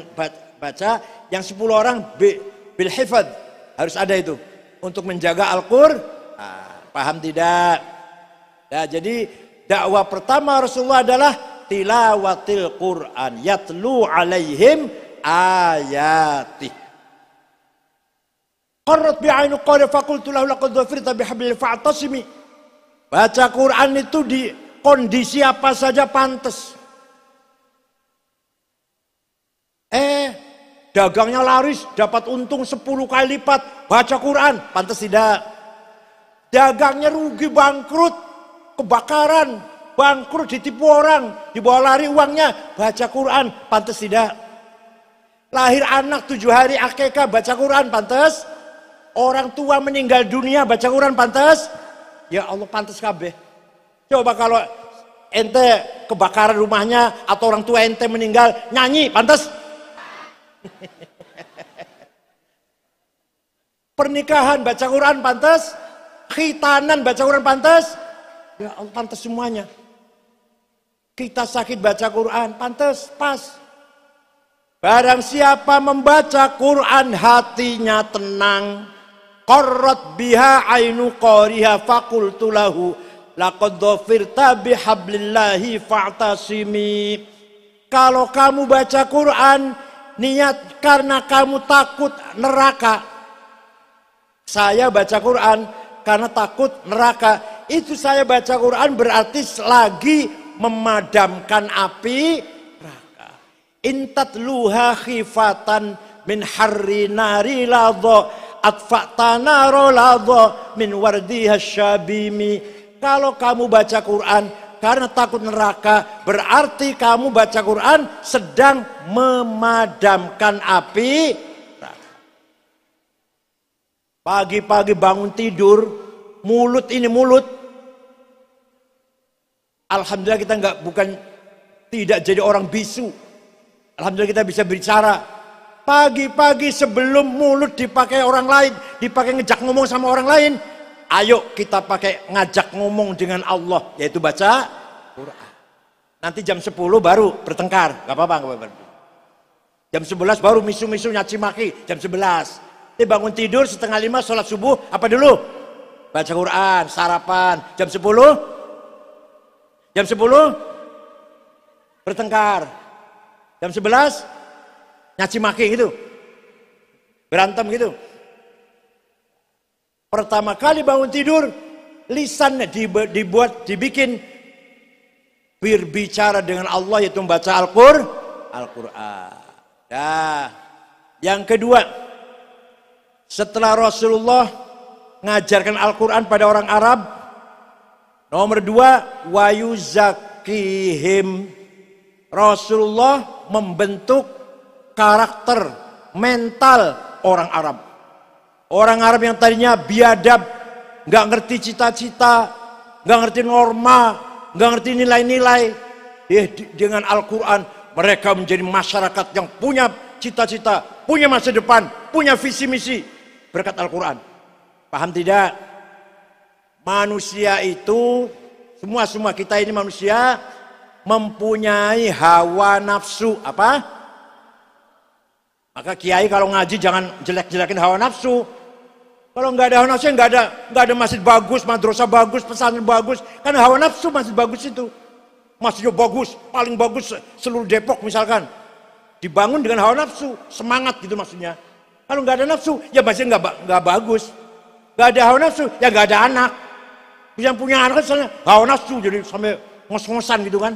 baca. Yang 10 orang bil hifadz. Harus ada itu. Untuk menjaga Al-Qur'an. Paham tidak? Nah, jadi dakwah pertama Rasulullah adalah tilawatil Quran. Yatlu alaihim ayatih. Qarrat bi'ainu qari faqultu lahu laqad dhafirta bihablil fa'tasimi. Baca Quran itu di kondisi apa saja pantas. Dagangnya laris, dapat untung 10 kali lipat. Baca Quran, pantas tidak. Dagangnya rugi, bangkrut, kebakaran, bangkrut, ditipu orang, dibawa lari uangnya. Baca Quran, pantas tidak. Lahir anak 7 hari akikah, baca Quran, pantas. Orang tua meninggal dunia, baca Quran, pantas. Ya Allah, pantas kabeh. Coba kalau ente kebakaran rumahnya atau orang tua ente meninggal, nyanyi, pantas. Pernikahan baca Quran pantas, khitanan baca Quran pantas. Ya Allah, pantas semuanya. Kita sakit baca Quran pantas, pas. Barang siapa membaca Quran hatinya tenang. Qarrat biha ainu qariha faqultu lahu laqad dhafirta bihablillahi fa'tasimi. Kalau kamu baca Quran niat karena kamu takut neraka. Saya baca Quran karena takut neraka. Itu saya baca Quran berarti lagi memadamkan api neraka. Intatluha khifatan min harri nari ladha atfa'tana roladha min wardiha syabimi. Kalau kamu baca Quran karena takut neraka, berarti kamu baca Quran sedang memadamkan api neraka. Pagi-pagi bangun tidur, mulut. Alhamdulillah kita bukan tidak jadi orang bisu. Alhamdulillah kita bisa bicara. Pagi-pagi sebelum mulut dipakai orang lain, dipakai ngejak ngomong sama orang lain, ayo kita pakai ngajak ngomong dengan Allah, yaitu baca Quran. Nanti jam 10 baru bertengkar, gak apa-apa. Jam 11 baru misu-misu nyaci maki, jam 11. Nanti bangun tidur 4:30 sholat subuh, apa dulu? Baca Quran, sarapan. Jam 10 bertengkar. Jam 11 nyaci maki gitu. Berantem gitu. Pertama kali bangun tidur, lisannya dibikin berbicara dengan Allah, yaitu membaca Al-Quran. Nah, yang kedua, setelah Rasulullah ngajarkan Al-Quran pada orang Arab, nomor 2, wayuzakihim. Rasulullah membentuk karakter mental orang Arab. Orang Arab yang tadinya biadab, nggak ngerti cita-cita, nggak ngerti norma, nggak ngerti nilai-nilai, dengan Al-Quran mereka menjadi masyarakat yang punya cita-cita, punya masa depan, punya visi misi berkat Al-Quran. Paham tidak? Manusia itu Semua kita ini manusia mempunyai hawa nafsu. Apa? Maka kiai kalau ngaji jangan jelek-jelekin hawa nafsu. Kalau nggak ada hawa nafsu, nggak ada masjid bagus, madrasah bagus, pesantren bagus. Karena hawa nafsu masjid bagus itu. Masjidnya bagus, paling bagus seluruh Depok misalkan. Dibangun dengan hawa nafsu, semangat gitu maksudnya. Kalau nggak ada nafsu, ya masjid nggak bagus. Nggak ada hawa nafsu, ya nggak ada anak. Yang punya anak misalnya hawa nafsu, jadi sampai ngos-ngosan gitu kan.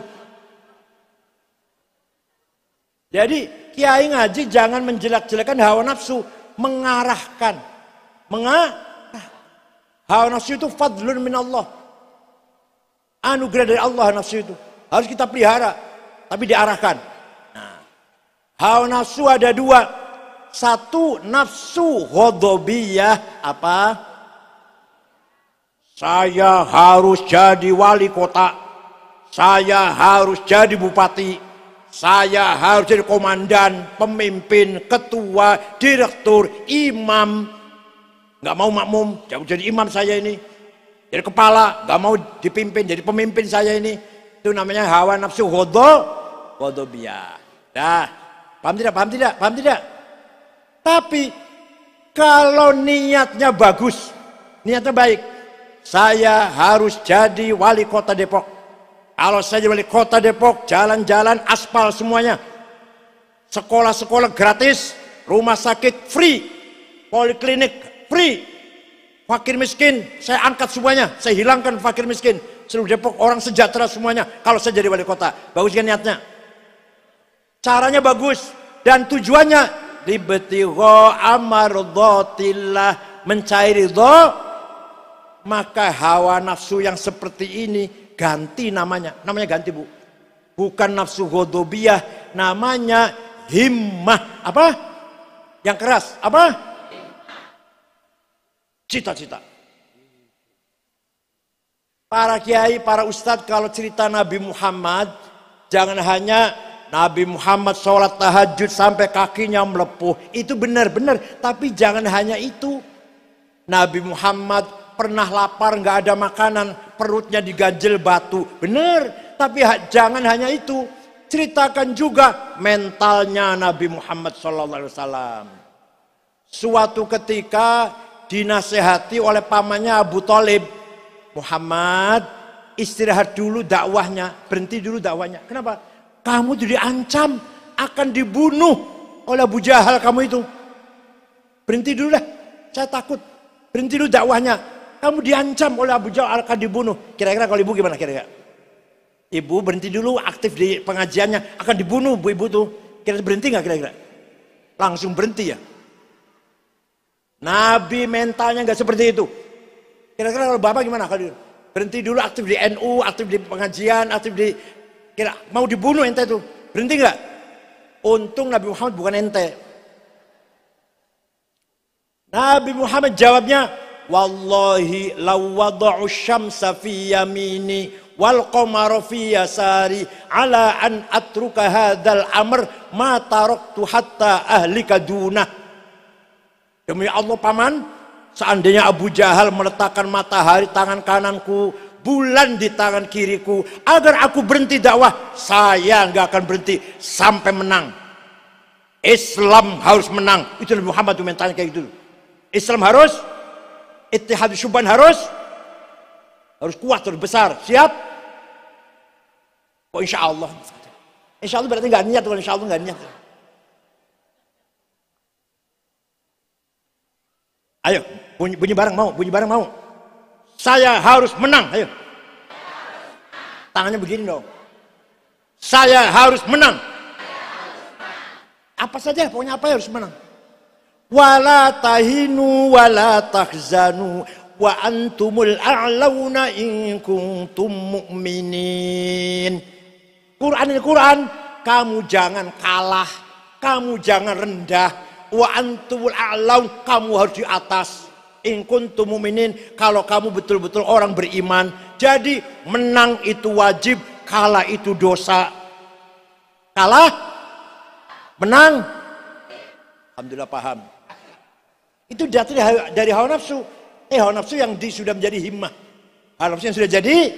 Jadi kiai ngaji jangan menjelek-jelekan hawa nafsu, mengarahkan. Hawa nafsu itu fadlun min Allah. Anugerah dari Allah nafsu itu. Harus kita pelihara, tapi diarahkan. Nah, hawa nafsu ada dua. Satu, nafsu ghadabiyah. Apa? Saya harus jadi wali kota. Saya harus jadi bupati. Saya harus jadi komandan, pemimpin, ketua, direktur, imam. Nggak mau makmum, jadi imam saya ini. Jadi kepala, nggak mau dipimpin, jadi pemimpin saya ini. Itu namanya hawa nafsu ghadabiyah. Dah, paham tidak? Paham tidak? Tapi kalau niatnya bagus, niatnya baik. Saya harus jadi wali kota Depok. Kalau saya jadi wali kota Depok, jalan-jalan aspal semuanya. Sekolah-sekolah gratis, rumah sakit free, poliklinik free. Fakir miskin, saya angkat semuanya, saya hilangkan fakir miskin. Seluruh Depok orang sejahtera semuanya. Kalau saya jadi wali kota, bagus kan niatnya? Caranya bagus dan tujuannya libtigha amardhatillah, mencari ridho. Maka hawa nafsu yang seperti ini ganti namanya. Namanya ganti, Bu. Bukan nafsu ghadabiyah, namanya himmah. Apa? Yang keras. Apa? Cita-cita. Para kiai, para ustadz kalau cerita Nabi Muhammad, jangan hanya Nabi Muhammad sholat tahajud sampai kakinya melepuh. Itu benar-benar, tapi jangan hanya itu. Nabi Muhammad pernah lapar, nggak ada makanan, perutnya diganjel batu. Benar, tapi jangan hanya itu. Ceritakan juga mentalnya Nabi Muhammad SAW. Suatu ketika dinasehati oleh pamannya Abu Thalib, Muhammad, istirahat dulu dakwahnya, berhenti dulu dakwahnya. Kenapa? Kamu jadi ancam akan dibunuh oleh Abu Jahal kamu itu. Berhenti dulu dah, saya takut. Berhenti dulu dakwahnya. Kamu diancam oleh Abu Jahal akan dibunuh. Kira-kira kalau ibu gimana kira-kira? Ibu berhenti dulu aktif di pengajiannya, akan dibunuh bu ibu tuh. Kira-kira berhenti nggak kira-kira? Langsung berhenti ya. Nabi mentalnya nggak seperti itu. Kira-kira kalau bapak gimana kalau berhenti dulu aktif di NU, aktif di pengajian, aktif di mau dibunuh ente tuh. Berhenti nggak? Untung Nabi Muhammad bukan ente. Nabi Muhammad jawabnya, wallahi law wada'u syamsa fi yamini wal qamara fi yasari ala an atruka hadzal amr ma taraktu hatta ahlika dunah. Demi Allah paman, seandainya Abu Jahal meletakkan matahari tangan kananku, bulan di tangan kiriku, agar aku berhenti dakwah, saya nggak akan berhenti sampai menang. Islam harus menang. Itu Nabi Muhammad tuh mentalnya kayak gitu. Islam harus, ittihad syuban harus kuat, harus besar. Siap? Oh insya Allah. Insya Allah berarti nggak niat, kalau insya Allah nggak niat. Ayo, bunyi bareng mau, bunyi bareng mau. Saya harus menang, ayo. Tangannya begini dong. Saya harus menang. Apa saja, pokoknya apa harus menang. Wala tahinu wala tahzanu wa antumul a'launa in kuntum mu'minin. Quran ini Quran, kamu jangan kalah, kamu jangan rendah. Wa antumul a'laun, kamu harus di atas. In kuntum mu'minin, kalau kamu betul-betul orang beriman. Jadi menang itu wajib, kalah itu dosa. Kalah, menang. Alhamdulillah paham. Itu datang dari hawa nafsu. Hawa nafsu yang sudah menjadi himmah. Hawa nafsu yang sudah jadi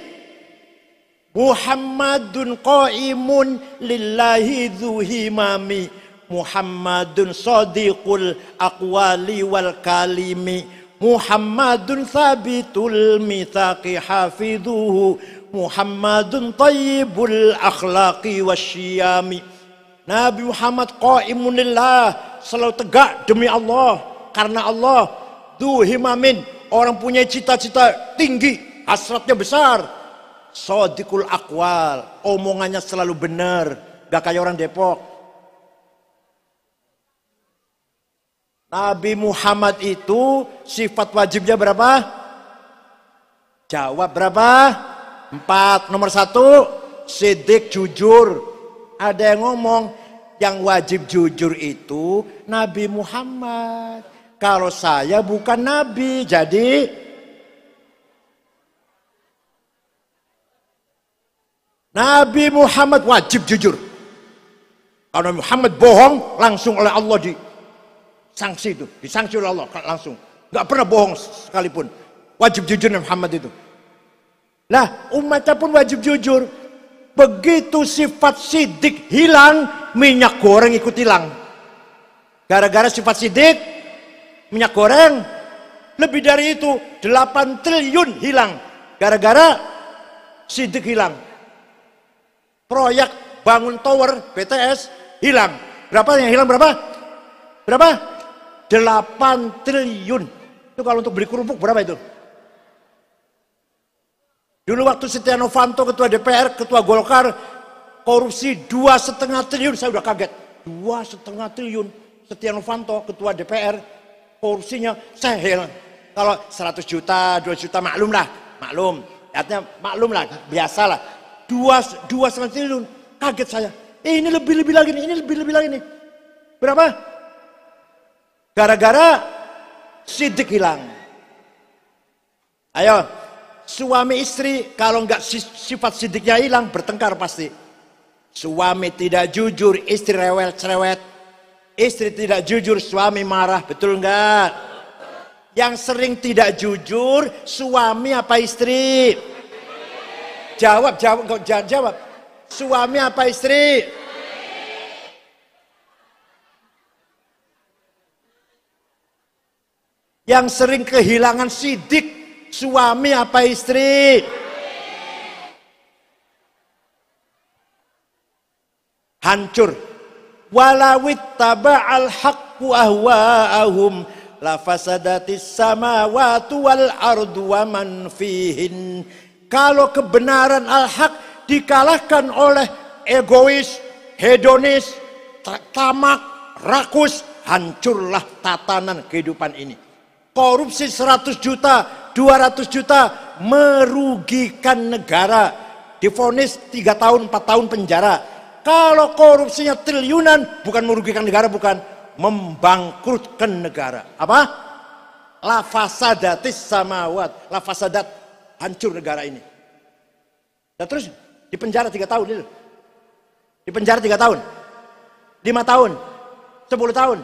Muhammadun qaimun lillahi dzuhimami, Muhammadun sadiqul aqwali wal kalimi, Muhammadun thabitul mitsaqi hafidhuhu, Muhammadun tayyibul akhlaqi wasyiyami. Nabi Muhammad qaimun lillah, selalu tegak demi Allah, karena Allah. Dzuhimamin, orang punya cita-cita tinggi, hasratnya besar. Sadiqul aqwal, omongannya selalu benar, gak kayak orang Depok. Nabi Muhammad itu sifat wajibnya berapa? Jawab berapa? 4. Nomor 1, sidik, jujur. Ada yang ngomong yang wajib jujur itu Nabi Muhammad. Kalau saya bukan Nabi, jadi Nabi Muhammad wajib jujur. Kalau Nabi Muhammad bohong, langsung oleh Allah disangsi itu, disangsi oleh Allah langsung. Gak pernah bohong sekalipun. Wajib jujur Nabi Muhammad itu. Lah, umatnya pun wajib jujur. Begitu sifat sidik hilang, minyak goreng ikut hilang. Gara-gara sifat sidik, minyak goreng. Lebih dari itu, 8 triliun hilang. Gara-gara sidik hilang. Proyek bangun tower BTS hilang. Berapa yang hilang berapa? Berapa? 8 triliun. Itu kalau untuk beli kerupuk berapa itu? Dulu waktu Setia Novanto ketua DPR, ketua Golkar, korupsi 2,5 triliun, saya udah kaget. 2,5 triliun. Setia Novanto ketua DPR, korupsinya saya hilang. Kalau 100 juta, 2 juta maklum lah, maklum. Artinya maklum lah, biasa lah. 2,5 triliun, kaget saya. Ini lebih lagi nih, ini lebih lagi nih. Berapa? Gara-gara sidik hilang. Ayo, suami istri kalau nggak sifat sidiknya hilang, bertengkar pasti. Suami tidak jujur, istri rewel cerewet. Istri tidak jujur, suami marah, betul nggak? Yang sering tidak jujur, suami apa istri? Jawab. Suami apa istri? Yang sering kehilangan sidik, suami apa istri? Hancur. Walawit taba'al haqqu ahwa'ahum la fasadatis samawati wal ardu wa man fihin. Kalau kebenaran al-haq dikalahkan oleh egois, hedonis, tamak, rakus, hancurlah tatanan kehidupan ini. Korupsi 100 juta, 200 juta merugikan negara. Divonis 3 tahun, 4 tahun penjara. Kalau korupsinya triliunan, bukan merugikan negara, bukan. Membangkrutkan negara. Apa? La fasadatis samawat. La fasadat. Hancur negara ini. Dan terus dipenjara 3 tahun itu. Dipenjara 3 tahun. 5 tahun. 10 tahun.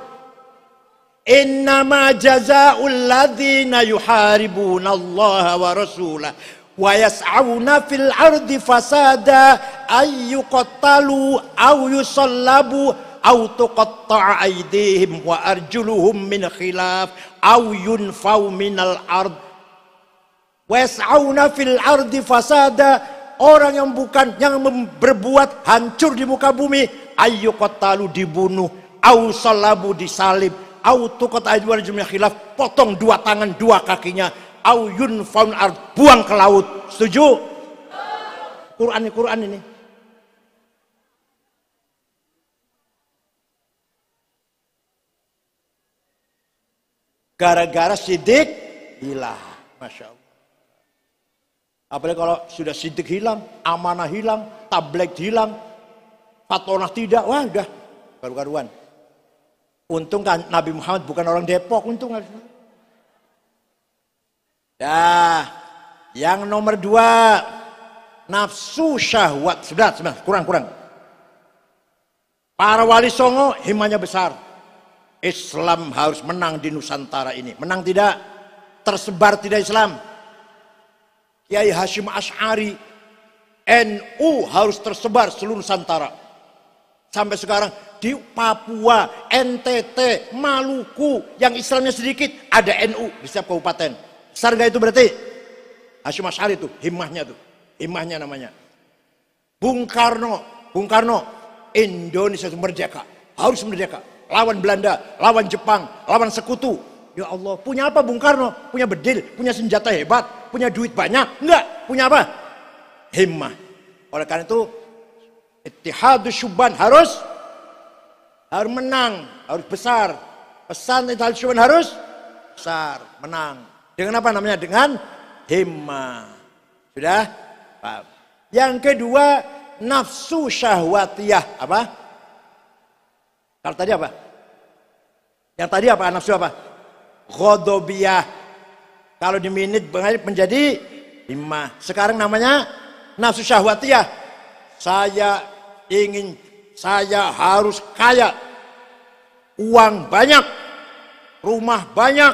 Innama jazaa'ul ladzina yuharibuna Allah wa rasulah wa yas'auna fil ardi fasada ay yuqattalu aw yusallabu aw tuqatta'a aydihim wa arjuluhum min khilaf aw yunfau minal ard. Wa yas'auna fil ardi fasada, orang yang berbuat hancur di muka bumi, ay yuqattalu dibunuh, aw sallabu disalib, au tuqat ajwal jumlah khilaf, potong 2 tangan 2 kakinya, au yunfaun ard, buang ke laut. Setuju? Quran ini. Gara-gara sidik hilang. Masya Allah. Apalagi kalau sudah sidik hilang, amanah hilang, tabligh hilang, fatwa tidak, wah udah karu-karuan. Untung kan Nabi Muhammad bukan orang Depok, untung. Dah, yang nomor 2, nafsu syahwat. Sudah, kurang. Para wali songo himanya besar. Islam harus menang di Nusantara ini. Menang tidak? Tersebar tidak Islam? Kiai Hashim Asy'ari, NU harus tersebar seluruh Nusantara. Sampai sekarang di Papua, NTT, Maluku yang Islamnya sedikit ada NU di setiap kabupaten. Besar nggak itu berarti? Hasyim Asy'ari itu himmahnya tuh, himmahnya namanya. Bung Karno, Indonesia merdeka, harus merdeka. Lawan Belanda, lawan Jepang, lawan sekutu. Ya Allah, punya apa Bung Karno? Punya bedil, punya senjata hebat, punya duit banyak? Enggak, punya apa? Himmah. Oleh karena itu Ittihadus Syubban harus menang, harus besar. Pesan Ittihadus Syubban harus besar, menang. Dengan apa namanya? Dengan himmah. Sudah? Paham. Yang kedua, nafsu syahwatiyah. Apa? Kalau tadi apa? Yang tadi apa? Nafsu apa? Ghadabiyah. Kalau diminit menjadi himmah. Sekarang namanya nafsu syahwatiyah. Saya harus kaya, uang banyak, rumah banyak,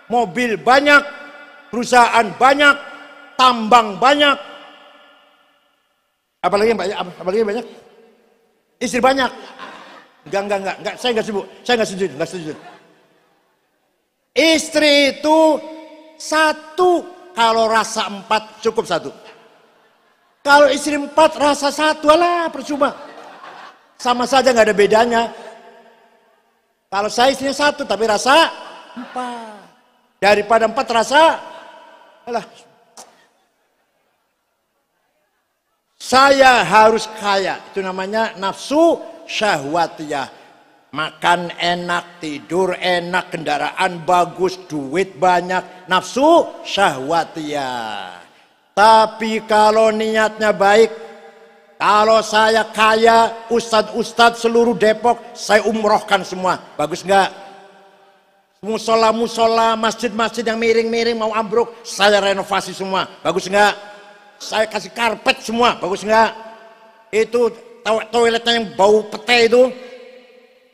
mobil banyak, perusahaan banyak, tambang banyak, apalagi banyak, istri banyak. Enggak, saya nggak setuju. Istri itu satu, kalau rasa 4 cukup 1. Kalau istri 4 rasa 1, alah percuma. Sama saja nggak ada bedanya. Kalau saya istrinya 1 tapi rasa 4. Daripada 4 rasa, alah. Saya harus kaya. Itu namanya nafsu syahwatiyah. Makan enak, tidur enak, kendaraan bagus, duit banyak. Nafsu syahwatiyah. Tapi kalau niatnya baik, kalau saya kaya, ustadz seluruh Depok, saya umrohkan semua. Bagus nggak? Musola, masjid-masjid yang miring-miring mau ambruk, saya renovasi semua. Bagus nggak? Saya kasih karpet semua. Bagus nggak? Itu toiletnya yang bau pete itu,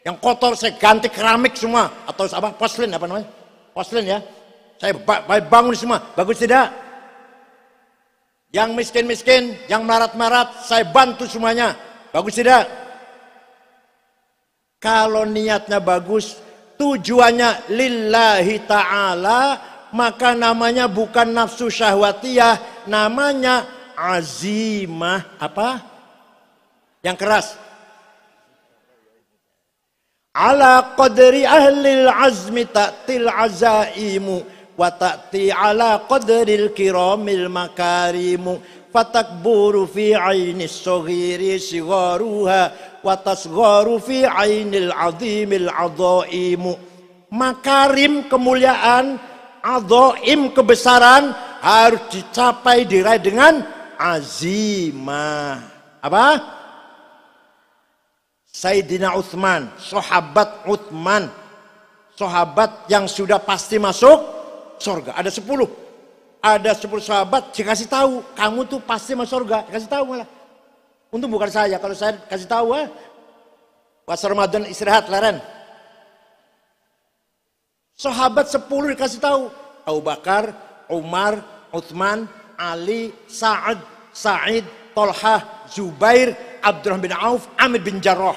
yang kotor saya ganti keramik semua. Atau apa? Porselin apa namanya? Porselin ya. Saya bangun semua. Bagus tidak? Yang miskin-miskin, yang melarat-melarat, saya bantu semuanya. Bagus tidak? Kalau niatnya bagus, tujuannya lillahi ta'ala, maka namanya bukan nafsu syahwatiyah, namanya azimah. Apa? Yang keras. Ala qadri ahlil azmi ta'til azaimu. Wa ta'ti ala qadril kiramil makarimu fatakburu fi ainis saghiri sigharuha wa tasgharu fi ainil azimil adhaimu. Makarim kemuliaan, adhaim kebesaran harus dicapai diraih dengan azimah. Apa? Sayyidina Utsman, sahabat Utsman, sahabat yang sudah pasti masuk surga. Ada 10 sahabat dikasih tahu, kamu tuh pasti masuk surga. Dikasih tahu malah. Untung bukan saya. Kalau saya kasih tahu, pas Ramadan istirahat leren. Sahabat 10 dikasih tahu. Abu Bakar, Umar, Utsman, Ali, Sa'id, Tolhah, Zubair, Abdurrahman bin Auf, Amir bin Jarrah.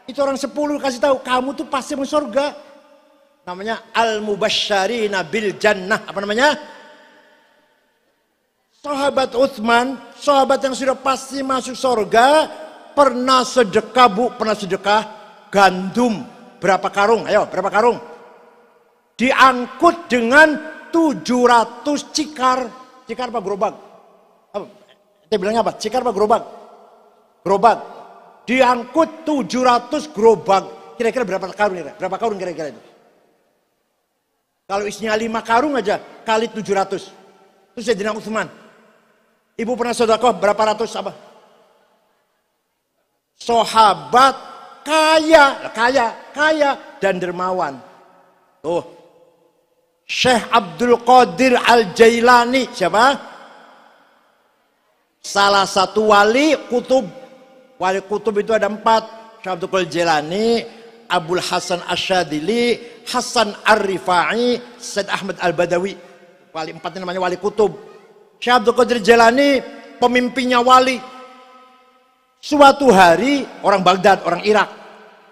Itu orang 10 dikasih tahu, kamu tuh pasti masuk surga. Namanya al-mubasysyirina bil jannah. Apa namanya? Sahabat Utsman, sahabat yang sudah pasti masuk surga, pernah sedekah pernah sedekah gandum. Berapa karung? Ayo, berapa karung? Diangkut dengan 700 cikar. Cikar apa gerobak? Apa? Dia bilangnya apa? Cikar apa gerobak? Gerobak. Diangkut 700 gerobak. Kira-kira berapa karung? Berapa karung kira-kira itu? Kalau isinya 5 karung aja kali 700. Itu Sayyidina Utsman. Ibu pernah sedekah berapa ratus apa? Sahabat kaya dan dermawan. Tuh. Syekh Abdul Qadir Al-Jailani siapa? Salah satu wali kutub. Wali kutub itu ada 4. Syekh Abdul Qadir Jailani, Abul Hasan Asyadili, Hasan Ar-Rifai, Said Ahmad Al-Badawi. Wali 4 namanya wali kutub. Syekh Abdul Qadir Jailani pemimpinnya wali. Suatu hari, orang Baghdad, orang Irak.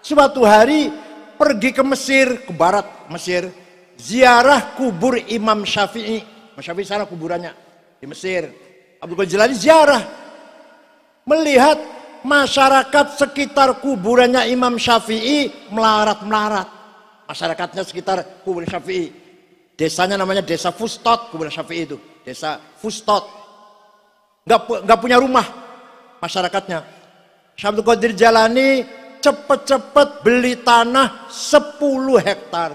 Suatu hari pergi ke Mesir, ke barat Mesir. Ziarah kubur Imam Syafi'i. Imam Syafi'i sana kuburannya di Mesir. Abdul Qadir Jilani ziarah. Melihat masyarakat sekitar kuburannya Imam Syafi'i melarat-melarat. Masyarakatnya sekitar kuburan Syafi'i. Desanya namanya desa Fustot, kuburan Syafi'i itu. Desa Fustot. Nggak punya rumah masyarakatnya. Syekh Abdul Qadir Jalani cepet-cepet beli tanah 10 hektar.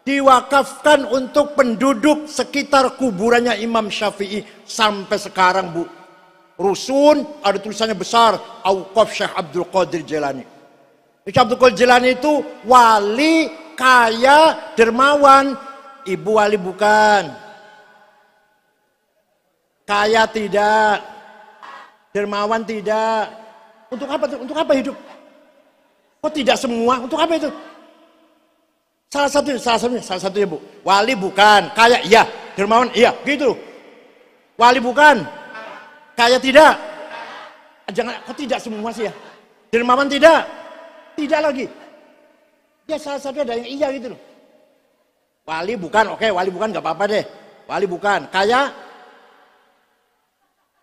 Diwakafkan untuk penduduk sekitar kuburannya Imam Syafi'i. Sampai sekarang Bu. Rusun ada tulisannya besar. Auqaf Syekh Abdul Qadir Jalani. Syekh Abdul Qadir Jalani itu wali, kaya, dermawan. Ibu wali bukan. Kaya tidak. Dermawan tidak. Untuk apa? Untuk apa hidup? Kok tidak semua? Untuk apa itu? Salah satunya Bu. Wali bukan, kaya iya, dermawan iya, gitu. Wali bukan, kaya tidak. Jangan, kok tidak semua sih ya? Dermawan tidak, tidak lagi. Ya salah satu ada yang iya gitu loh. Wali bukan, oke, wali bukan nggak apa-apa deh. Wali bukan, kaya,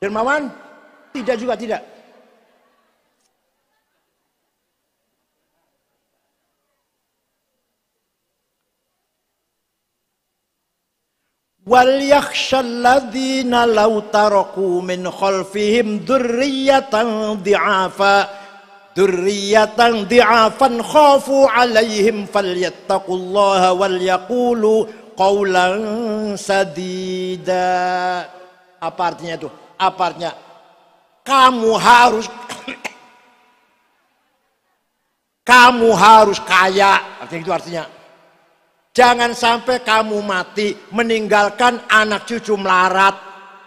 dermawan tidak juga tidak. Wal yakhshal ladzina law taraku min khalfihim dzurriyyatan dhi'afan khafu 'alaihim falyattaqullaha wal yaqulu qawlan sadida. Apa artinya itu? Apa artinya? Kamu harus kaya. Artinya itu artinya. Jangan sampai kamu mati meninggalkan anak cucu melarat.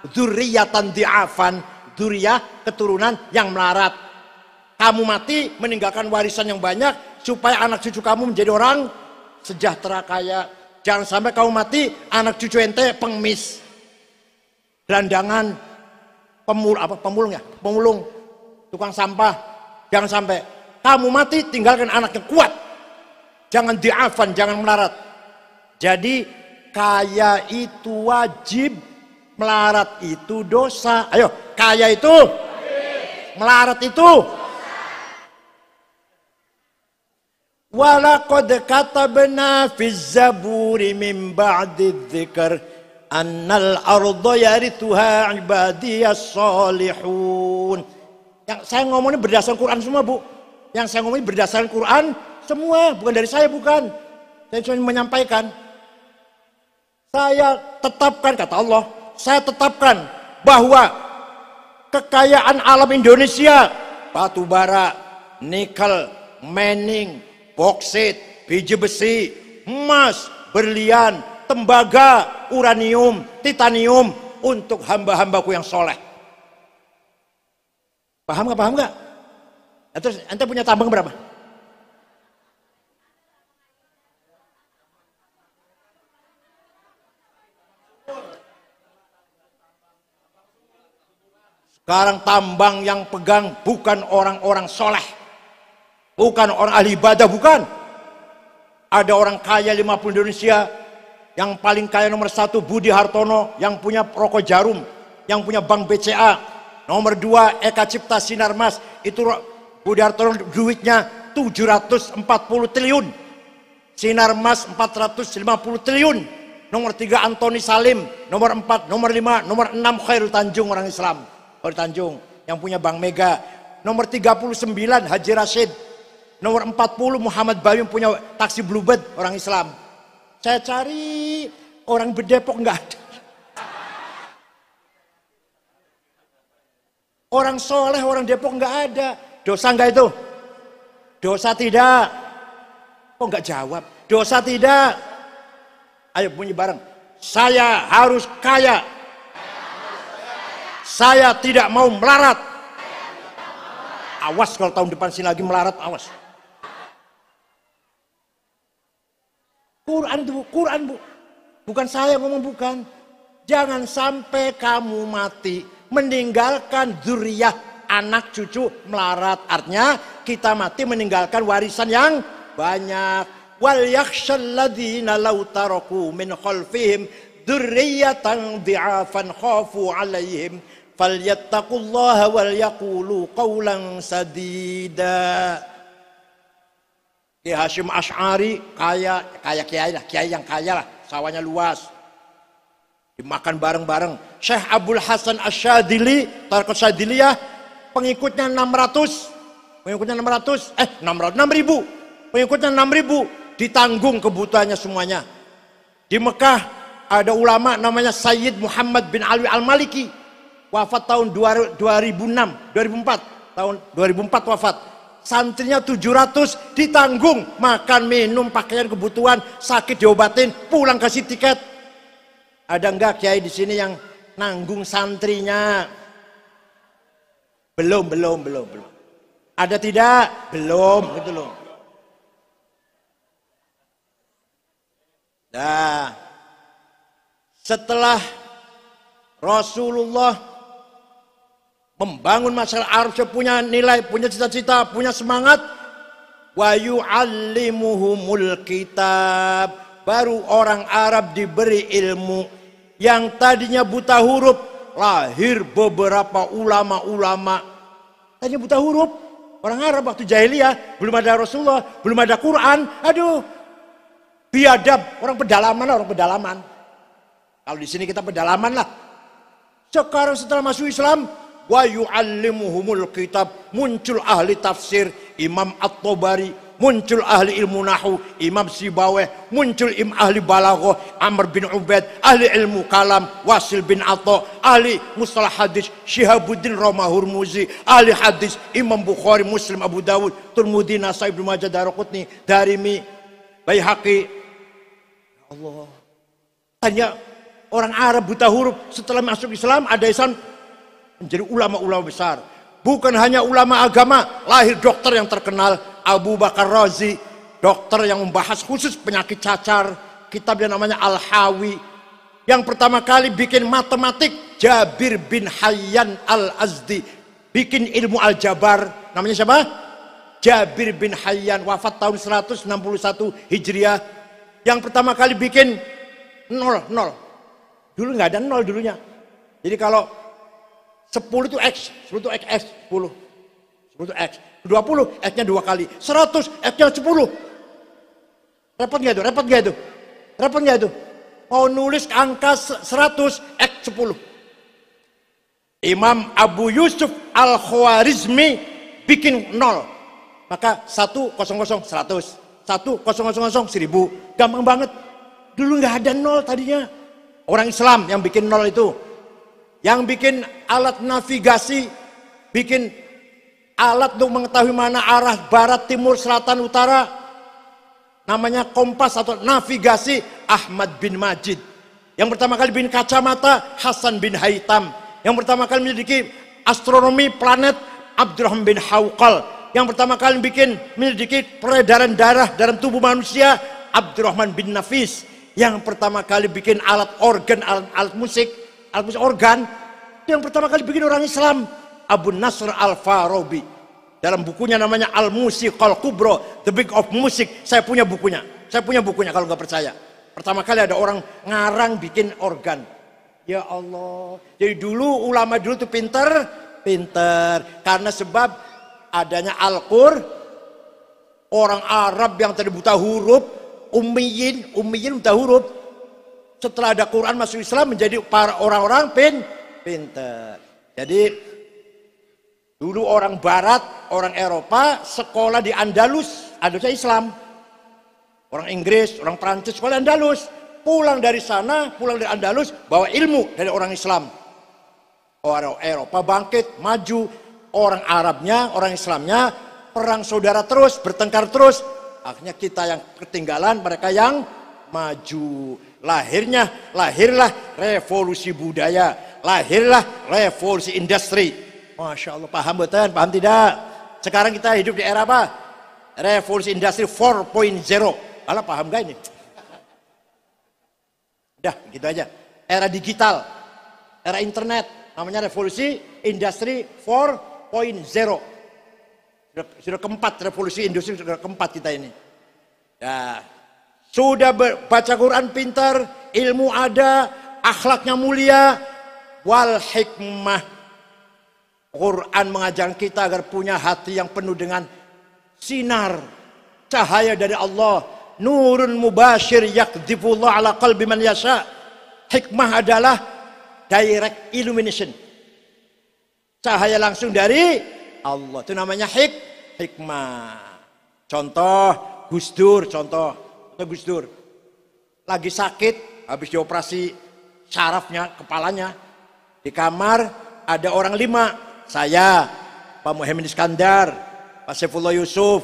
Dzurriyyatan dhi'afan, dzurriyah keturunan yang melarat. Kamu mati meninggalkan warisan yang banyak supaya anak cucu kamu menjadi orang sejahtera kaya. Jangan sampai kamu mati anak cucu ente pengemis, gelandangan, pemulung, tukang sampah. Jangan sampai kamu mati tinggalkan anak yang kuat. Jangan dhi'afan, jangan melarat. Jadi kaya itu wajib, melarat itu dosa. Ayo, kaya itu, melarat itu. Walaqad katabna fiz zaburi min ba'di dzikr annal arda yarithuha ibadiyas salihun. Yang saya ngomongin berdasarkan Quran semua, Bu. Yang saya ngomongin berdasarkan Quran semua, bukan dari saya, bukan. Saya cuma menyampaikan. Saya tetapkan, kata Allah, saya tetapkan bahwa kekayaan alam Indonesia, batu bara, nikel, mening, boksit, biji besi, emas, berlian, tembaga, uranium, titanium untuk hamba-hambaku yang soleh. Paham nggak? Paham nggak? Terus ente punya tambang berapa? Sekarang tambang yang pegang bukan orang-orang soleh, bukan orang ahli ibadah, bukan. Ada orang kaya 50 Indonesia, yang paling kaya nomor 1 Budi Hartono, yang punya rokok Jarum, yang punya bank BCA. Nomor 2 Eka Cipta Sinarmas, itu Budi Hartono duitnya 740 triliun, Sinarmas 450 triliun. Nomor 3 Antoni Salim, nomor 4, nomor 5, nomor 6 Khairul Tanjung, orang Islam. Khairul Tanjung yang punya Bank Mega. Nomor 39 Haji Rashid. Nomor 40 Muhammad Bayu yang punya taksi Bluebird, orang Islam. Saya cari orang berdepok nggak ada. Orang soleh, orang Depok nggak ada. Dosa nggak itu? Dosa tidak? Kok nggak jawab? Dosa tidak? Ayo bunyi bareng. Saya harus kaya. Saya tidak mau melarat. Awas kalau tahun depan sini lagi melarat, awas. Quran itu, Quran Bu. Bukan saya ngomong, bukan. Jangan sampai kamu mati meninggalkan zuriyah, anak cucu melarat. Artinya kita mati meninggalkan warisan yang banyak. Wal yakhshal ladzina law taraku min khalfihim dzurriyyatan dhi'afan khafu 'alaihim falyattaqullaha wal yaqulu qawlan sadida. Ki Hasyim Asy'ari kaya kiai yang kaya lah, sawahnya luas. Dimakan bareng-bareng. Syekh Abdul Hasan Asyadili, Tariqat Syadiliyah, pengikutnya 600. Pengikutnya 6.000. Pengikutnya 6.000. Ditanggung kebutuhannya semuanya. Di Mekah ada ulama namanya Sayyid Muhammad bin Alwi Al-Maliki. Wafat tahun 2004. Tahun 2004 wafat. Santrinya 700 ditanggung, makan, minum, pakaian, kebutuhan, sakit diobatin, pulang kasih tiket. Ada enggak kiai di sini yang nanggung santrinya? Belum. Ada tidak? Belum, gitu loh. Nah, setelah Rasulullah membangun masyarakat Arab, punya nilai, punya cita-cita, punya semangat. Wa yu'allimuhumul kitab. Baru orang Arab diberi ilmu. Yang tadinya buta huruf, lahir beberapa ulama-ulama. Tadinya buta huruf. Orang Arab waktu jahiliyah, belum ada Rasulullah, belum ada Quran. Aduh, biadab, orang pedalaman. Kalau di sini kita pedalaman lah. Sekarang setelah masuk Islam, wa yu'allimuhumul kitab, muncul ahli tafsir Imam At-Tabari, muncul ahli ilmu nahu Imam Sibaweh, muncul ahli balaghah Amr bin Ubaid, ahli ilmu kalam Wasil bin Atha, ahli mustalah hadis Syihabuddin Roma Hurmuzi, ahli hadis Imam Bukhari, Muslim, Abu Dawud, Tirmidzi, Nasai, Ibnu Majah, Daraqutni, Darimi, Baihaqi. Allah. Tanya orang Arab buta huruf, setelah masuk Islam ada Islam menjadi ulama-ulama besar. Bukan hanya ulama agama, lahir dokter yang terkenal, Abu Bakar Razi, dokter yang membahas khusus penyakit cacar, kitab yang namanya Al-Hawi. Yang pertama kali bikin matematik, Jabir bin Hayyan Al-Azdi, bikin ilmu aljabar. Namanya siapa? Jabir bin Hayyan, wafat tahun 161 Hijriah. Yang pertama kali bikin nol. Dulu nggak ada nol dulunya. Jadi kalau 10 itu X, 10 itu X, 10 itu X, 20 X-nya 2 kali, 100 X-nya 10. Repot nggak itu? Mau nulis angka 100 X 10. Imam Abu Yusuf Al-Khwarizmi bikin 0. Maka 100 100, 1000. Gampang banget. Dulu nggak ada 0 tadinya. Orang Islam yang bikin 0 itu. Yang bikin alat navigasi, bikin alat untuk mengetahui mana arah barat, timur, selatan, utara. Namanya kompas atau navigasi, Ahmad bin Majid. Yang pertama kali bikin kacamata, Hasan bin Haitam. Yang pertama kali memiliki astronomi planet, Abdurrahman bin Hawqal. Yang pertama kali memiliki peredaran darah dalam tubuh manusia, Abdurrahman bin Nafis. Yang pertama kali bikin alat organ, alat musik organ, yang pertama kali bikin orang Islam, Abu Nasr Al-Farabi. Dalam bukunya namanya Al-Musiqal Kubra, The Big of Music. Saya punya bukunya kalau nggak percaya. Pertama kali ada orang ngarang bikin organ. Ya Allah. Jadi dulu ulama dulu tuh pinter. Karena sebab adanya Al-Qur, orang Arab yang tadi buta huruf, ummiyin buta huruf. Setelah ada Quran masuk Islam menjadi para orang-orang pintar. Jadi dulu orang Barat, orang Eropa sekolah di Andalus, Andalusnya Islam. Orang Inggris, orang Prancis sekolah di Andalus. Pulang dari Andalus bawa ilmu dari orang Islam. Orang Eropa bangkit, maju. Orang Arabnya, orang Islamnya perang saudara terus, bertengkar terus. Akhirnya kita yang ketinggalan, mereka yang maju. Lahirlah revolusi budaya, lahirlah revolusi industri. Masya Allah, paham betul? Paham tidak? Sekarang kita hidup di era apa? Revolusi industri 4.0. Alah, paham gak ini? Udah, gitu aja. Era digital, era internet, namanya revolusi industri 4.0. Sudah keempat revolusi industri, sudah keempat kita ini. Ya, sudah baca Quran pintar, ilmu ada, akhlaknya mulia, wal hikmah. Quran mengajar kita agar punya hati yang penuh dengan sinar, cahaya dari Allah. Nurun mubashir yakdhifullah ala qalbi man yasha. Hikmah adalah direct illumination. Cahaya langsung dari Allah. Itu namanya hikmah. Contoh Gus Dur, contoh Gus Dur. Lagi sakit, habis dioperasi sarafnya, kepalanya. Di kamar ada orang 5. Saya, Pak Muhammad Iskandar, Pak Saifullah Yusuf,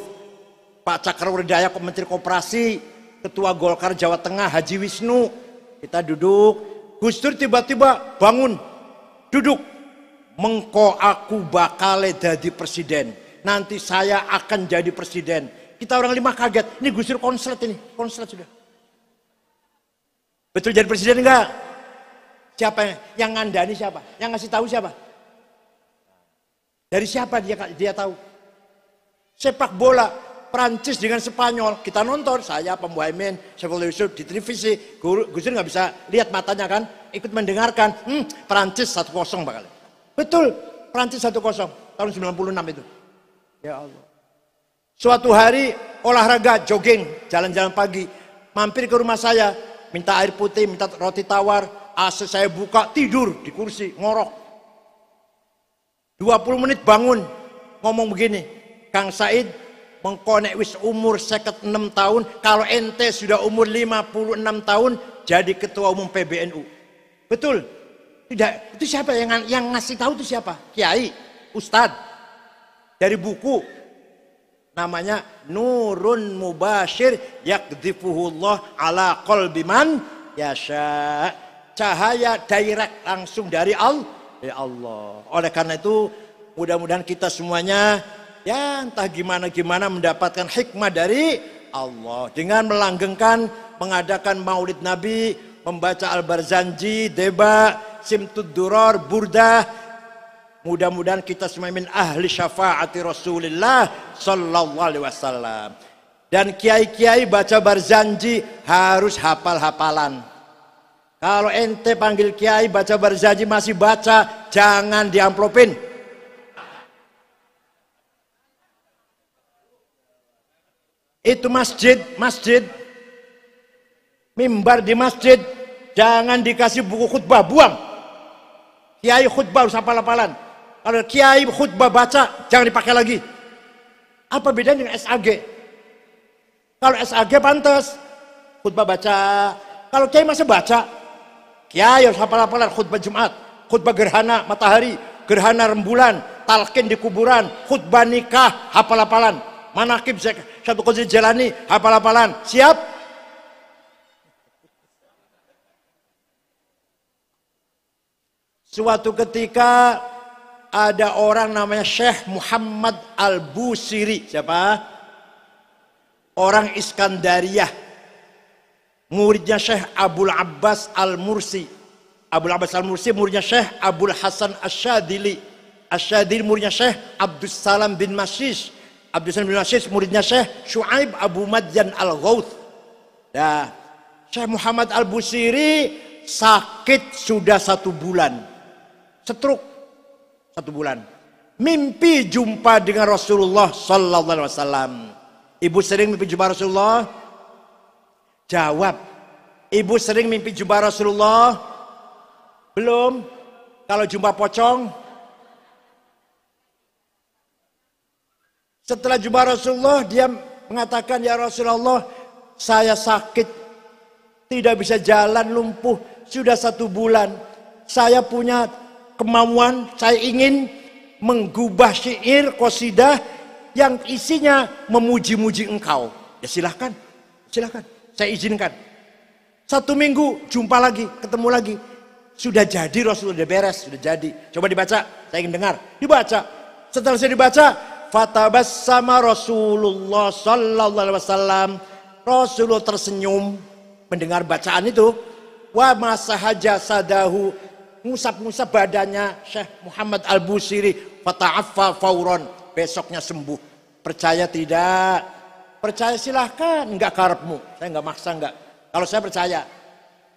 Pak Cakrawardaya, Menteri Koperasi, Ketua Golkar Jawa Tengah, Haji Wisnu. Kita duduk, Gus Dur tiba-tiba bangun, duduk. Mengko aku bakal jadi presiden. Nanti saya akan jadi presiden. Kita orang 5 kaget. Ini Gus Dur konslet ini, konslet sudah. Betul jadi presiden enggak? Siapa yang ngandani siapa? Yang ngasih tahu siapa? Dari siapa dia tahu? Sepak bola Prancis dengan Spanyol kita nonton, saya Pak Muhammad, Saifullah Yusuf di televisi. Gus Dur nggak bisa lihat matanya kan, ikut mendengarkan. Prancis 1-0 bakal. Betul, Prancis 1-0 tahun 96 itu. Ya Allah. Suatu hari olahraga jogging, jalan-jalan pagi, mampir ke rumah saya, minta air putih, minta roti tawar, AC saya buka, tidur di kursi, ngorok. 20 menit bangun, ngomong begini, Kang Said, mengkonek wis umur 56 tahun, kalau ente sudah umur 56 tahun, jadi ketua umum PBNU. Betul? Tidak, itu siapa yang ngasih tahu itu siapa? Kiai, Ustadz, dari buku, namanya Nurun Mubashir yakdhifuhullah ala qalbi man yasha. Cahaya direct langsung dari Allah. Ya Allah. Oleh karena itu mudah-mudahan kita semuanya ya entah gimana mendapatkan hikmah dari Allah dengan melanggengkan, mengadakan Maulid Nabi, membaca Al-Barzanji, Deba, Simtud Duror, Burdah. Mudah-mudahan kita semua min ahli syafaati Rasulullah sallallahu alaihi wasallam. Dan kiai-kiai baca Barzanji harus hafal-hafalan. Kalau ente panggil kiai baca Barzanji masih baca, jangan diamplopin. Itu masjid, mimbar di masjid, jangan dikasih buku khutbah, buang. Kiai khutbah harus hafal-hafalan. Kalau kiai khutbah baca, jangan dipakai lagi. Apa bedanya dengan SAG? Kalau SAG pantas, khutbah baca. Kalau kiai masih baca, kiai harus hafal-hafalan khutbah Jumat, khutbah gerhana matahari, gerhana rembulan, talqin di kuburan, khutbah nikah, hafal-hafalan. Manaqib Syaikhul Qadir Jilani, hafal-hafalan. Siap? Suatu ketika ada orang namanya Syekh Muhammad Al-Busiri. Siapa? Orang Iskandariyah. Muridnya Syekh Abul Abbas Al-Mursi. Abul Abbas Al-Mursi muridnya Syekh Abul Hasan Asyadili. Asyadili muridnya Syekh Abdus Salam bin Masyish. Abdus Salam bin Masyish muridnya Syekh Syuaib Abu Madyan Al-Ghauth. Ya, Syekh Muhammad Al-Busiri sakit sudah 1 bulan. Stroke 1 bulan. Mimpi jumpa dengan Rasulullah sallallahu alaihi wasallam. Ibu sering mimpi jumpa Rasulullah? Jawab. Ibu sering mimpi jumpa Rasulullah? Belum. Kalau jumpa pocong? Setelah jumpa Rasulullah, dia mengatakan, ya Rasulullah, saya sakit, tidak bisa jalan, lumpuh, sudah 1 bulan. Saya punya kemauan, saya ingin menggubah syair, qasidah yang isinya memuji-muji engkau. Ya silahkan, silahkan, saya izinkan. 1 minggu jumpa lagi, ketemu lagi. Sudah jadi Rasulullah, sudah beres, sudah jadi. Coba dibaca, saya ingin dengar. Dibaca. Setelah saya dibaca, fatabassama Rasulullah sallallahu alaihi wasallam. Rasulullah tersenyum mendengar bacaan itu. Wa masahaja sadahu, ngusap-ngusap badannya Syekh Muhammad Al-Busiri, fata'affa fauron, besoknya sembuh. Percaya tidak? Percaya silahkan, enggak karepmu. Saya enggak maksa, enggak. Kalau saya percaya,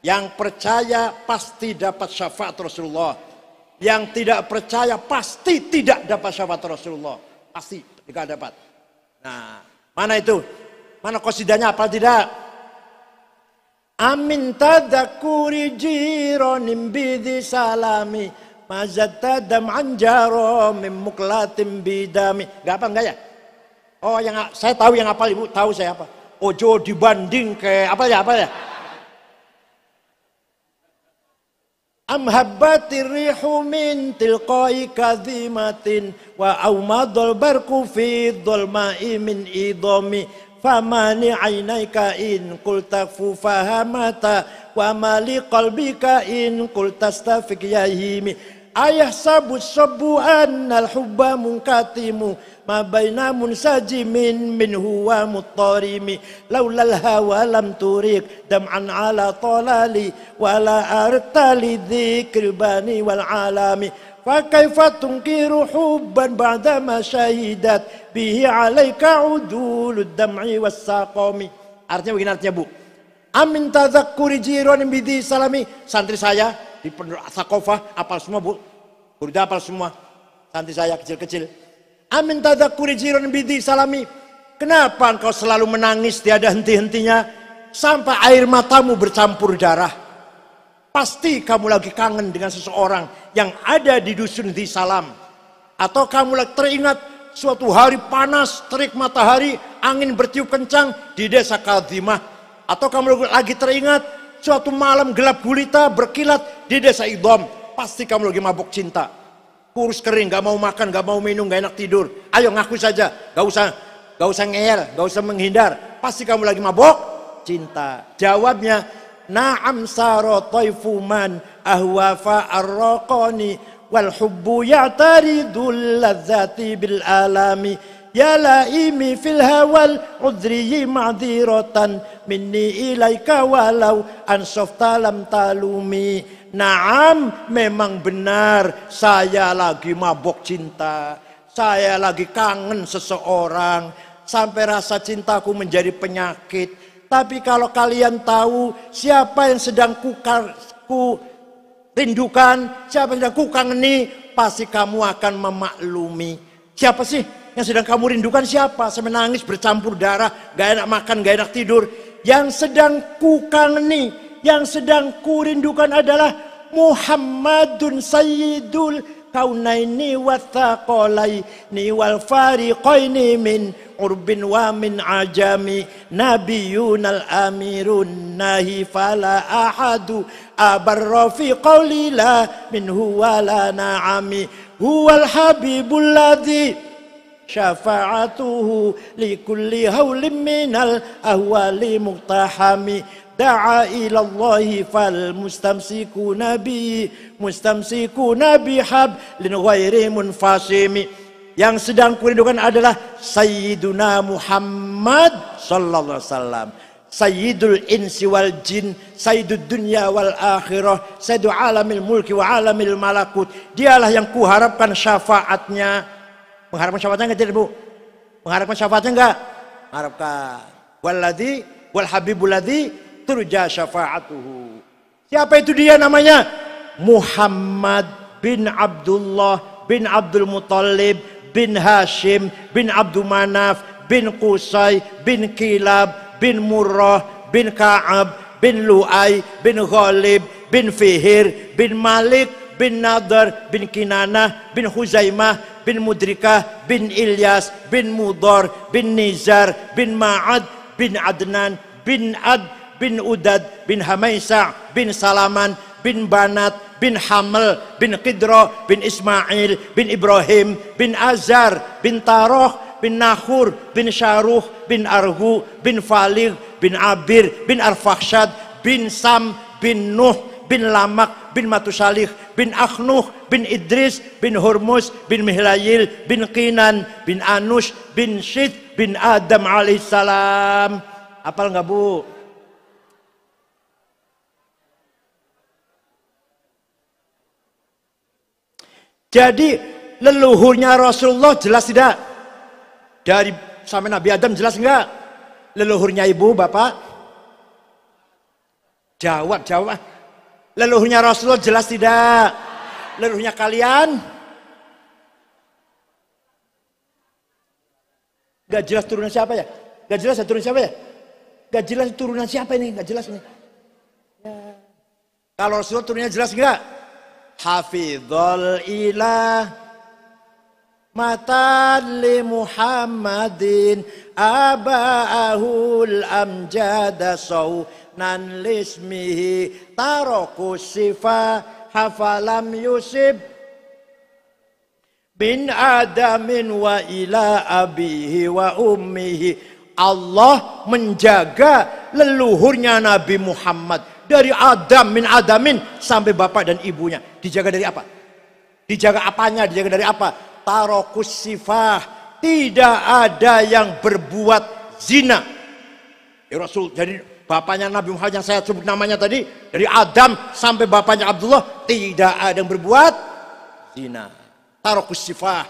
yang percaya pasti dapat syafaat Rasulullah. Yang tidak percaya pasti tidak dapat syafaat Rasulullah. Pasti tidak dapat. Nah, mana itu? Mana qasidahnya apa tidak? Amin tadakuri jironim bidhi salami mazat tadam anjaro mimuklatim bidami. Gak apa enggak ya? Oh, yang saya tahu yang apa, Ibu tahu saya apa? Ojo dibanding ke apa ya? Am habbatir rihu min tilqai kadhimatin wa aumadul barku fi dhulma'i min idami. Famani ainaika in qulta fahamata wa mali qalbika in qulta stafik yahimi. Ayah sabut sabu'an al-hubba munkatimu ma baina munsajimin min huwa muttarimi laulal hawa lam turik dam'an ala talali wala artali dzikri bani wal alami. Fakaifa tunkiru hubban ba'dama syahidat bihi alaika udulud dam'i wassaqami. Artinya begini, artinya Bu. Amin tadzakkuri jiron bidhi salami. Santri saya di Sakofah apal semua Bu. Burda apal semua. Santri saya kecil-kecil. Amin tadzakkuri jiron bidhi salami. Kenapa engkau selalu menangis tiada henti-hentinya sampai air matamu bercampur darah? Pasti kamu lagi kangen dengan seseorang yang ada di dusun di Salam. Atau kamu lagi teringat suatu hari panas, terik matahari, angin bertiup kencang di desa Kadhimah. Atau kamu lagi teringat suatu malam gelap gulita berkilat di desa Idham. Pasti kamu lagi mabuk cinta. Kurus kering, gak mau makan, gak mau minum, gak enak tidur. Ayo ngaku saja, gak usah ngeyel, gak usah menghindar. Pasti kamu lagi mabuk cinta. Jawabnya, na'am saro taifu man ahwa fa'arraqani wal hubbu ya'taridul ladzati bil alami ya laimi fil hawal udri ma'dziratan minni ilaika walau ansafta lam talumi. Na'am, memang benar saya lagi mabok cinta, saya lagi kangen seseorang sampai rasa cintaku menjadi penyakit. Tapi kalau kalian tahu siapa yang sedang ku rindukan, siapa yang sedang ku kangeni, pasti kamu akan memaklumi. Siapa sih yang sedang kamu rindukan? Siapa? Saya menangis bercampur darah, gak enak makan, gak enak tidur. Yang sedang ku kangeni, yang sedang ku rindukan adalah Muhammadun Sayyidul Kaunaini wa thaqalaini wal fariqaini min urbin wa min ajami nabiyunal amirun nahi fala ahadu abarra fi qawli la minhu wala na'ami huwal habibul ladzi syafa'atuhu likulli hawlim minal ahwali muqtahami da'a ilallahi fal mustamsikuna bihablin ghairi munfasimi. Yang sedang kurindukan adalah Sayyiduna Muhammad sallallahu alaihi wasallam, Sayyidul insi wal jin, Sayyidud dunya wal akhirah, Sayyidul alamil mulki wa alamil malakut. Dialah yang kuharapkan syafaatnya. Mengharapkan syafaatnya enggak tidak Bu? Mengharapkan syafaatnya enggak? Mengharapkan. Walladzi wal habibul ladzi turja syafa'atuhu. Siapa itu dia namanya? Muhammad bin Abdullah bin Abdul Muttalib bin Hashim bin Abdul Manaf bin Qusay bin Kilab bin Murrah bin Ka'ab bin Lu'ay bin Ghalib bin Fihir bin Malik bin Nadar bin Kinanah bin Huzaimah bin Mudrikah bin Ilyas bin Mudar bin Nizar bin Ma'ad bin Adnan bin Ad bin Udad bin Hamaisa bin Salaman bin Banat bin Hamel bin Qidra bin Ismail bin Ibrahim bin Azar bin Taroh bin Nahur bin Syaruh bin Arhu bin Falig bin Abir bin Arfakhshad bin Sam bin Nuh bin Lamak bin Matusalih bin Akhnuh bin Idris bin Hormuz bin Mihlayil bin Qinan bin Anush bin Syith bin Adam alaihissalam. Apal nggak Bu? Jadi leluhurnya Rasulullah jelas tidak? Dari sampai Nabi Adam jelas enggak? Leluhurnya ibu, bapak? Jawab. Leluhurnya Rasulullah jelas tidak? Leluhurnya kalian? Gak jelas turunan siapa ya? Gak jelas turunan siapa ya? Gak jelas turunan siapa ini? Gak jelas nih. Ya. Kalau Rasulullah turunnya jelas enggak? Hafizul ilah matan li Muhammadin aba'ahul amjada sawnan lismihi taroku sifah hafalam yusib bin adamin wa ila abihi wa ummihi. Allah menjaga leluhurnya Nabi Muhammad dari Adam min Adamin sampai bapak dan ibunya. Dijaga dari apa? Dijaga apanya? Dijaga dari apa? Tarokus sifah. Tidak ada yang berbuat zina. Ya Rasul, jadi bapaknya Nabi Muhammad yang saya sebut namanya tadi, dari Adam sampai bapaknya Abdullah, tidak ada yang berbuat zina. Tarokus sifah.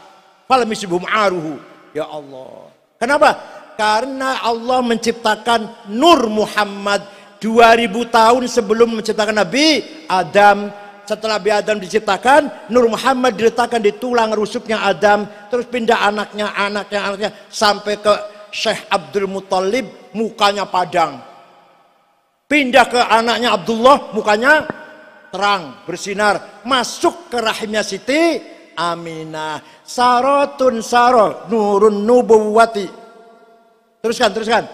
Falam yusibhum aruhu. Ya Allah. Kenapa? Karena Allah menciptakan Nur Muhammad 2000 tahun sebelum menciptakan Nabi Adam. Setelah Nabi Adam diciptakan, Nur Muhammad diletakkan di tulang rusuknya Adam, terus pindah anaknya sampai ke Syekh Abdul Muttalib, mukanya padang. Pindah ke anaknya Abdullah, mukanya terang, bersinar, masuk ke rahimnya Siti Aminah. Sarotun saro nurun nubuwati. Teruskan.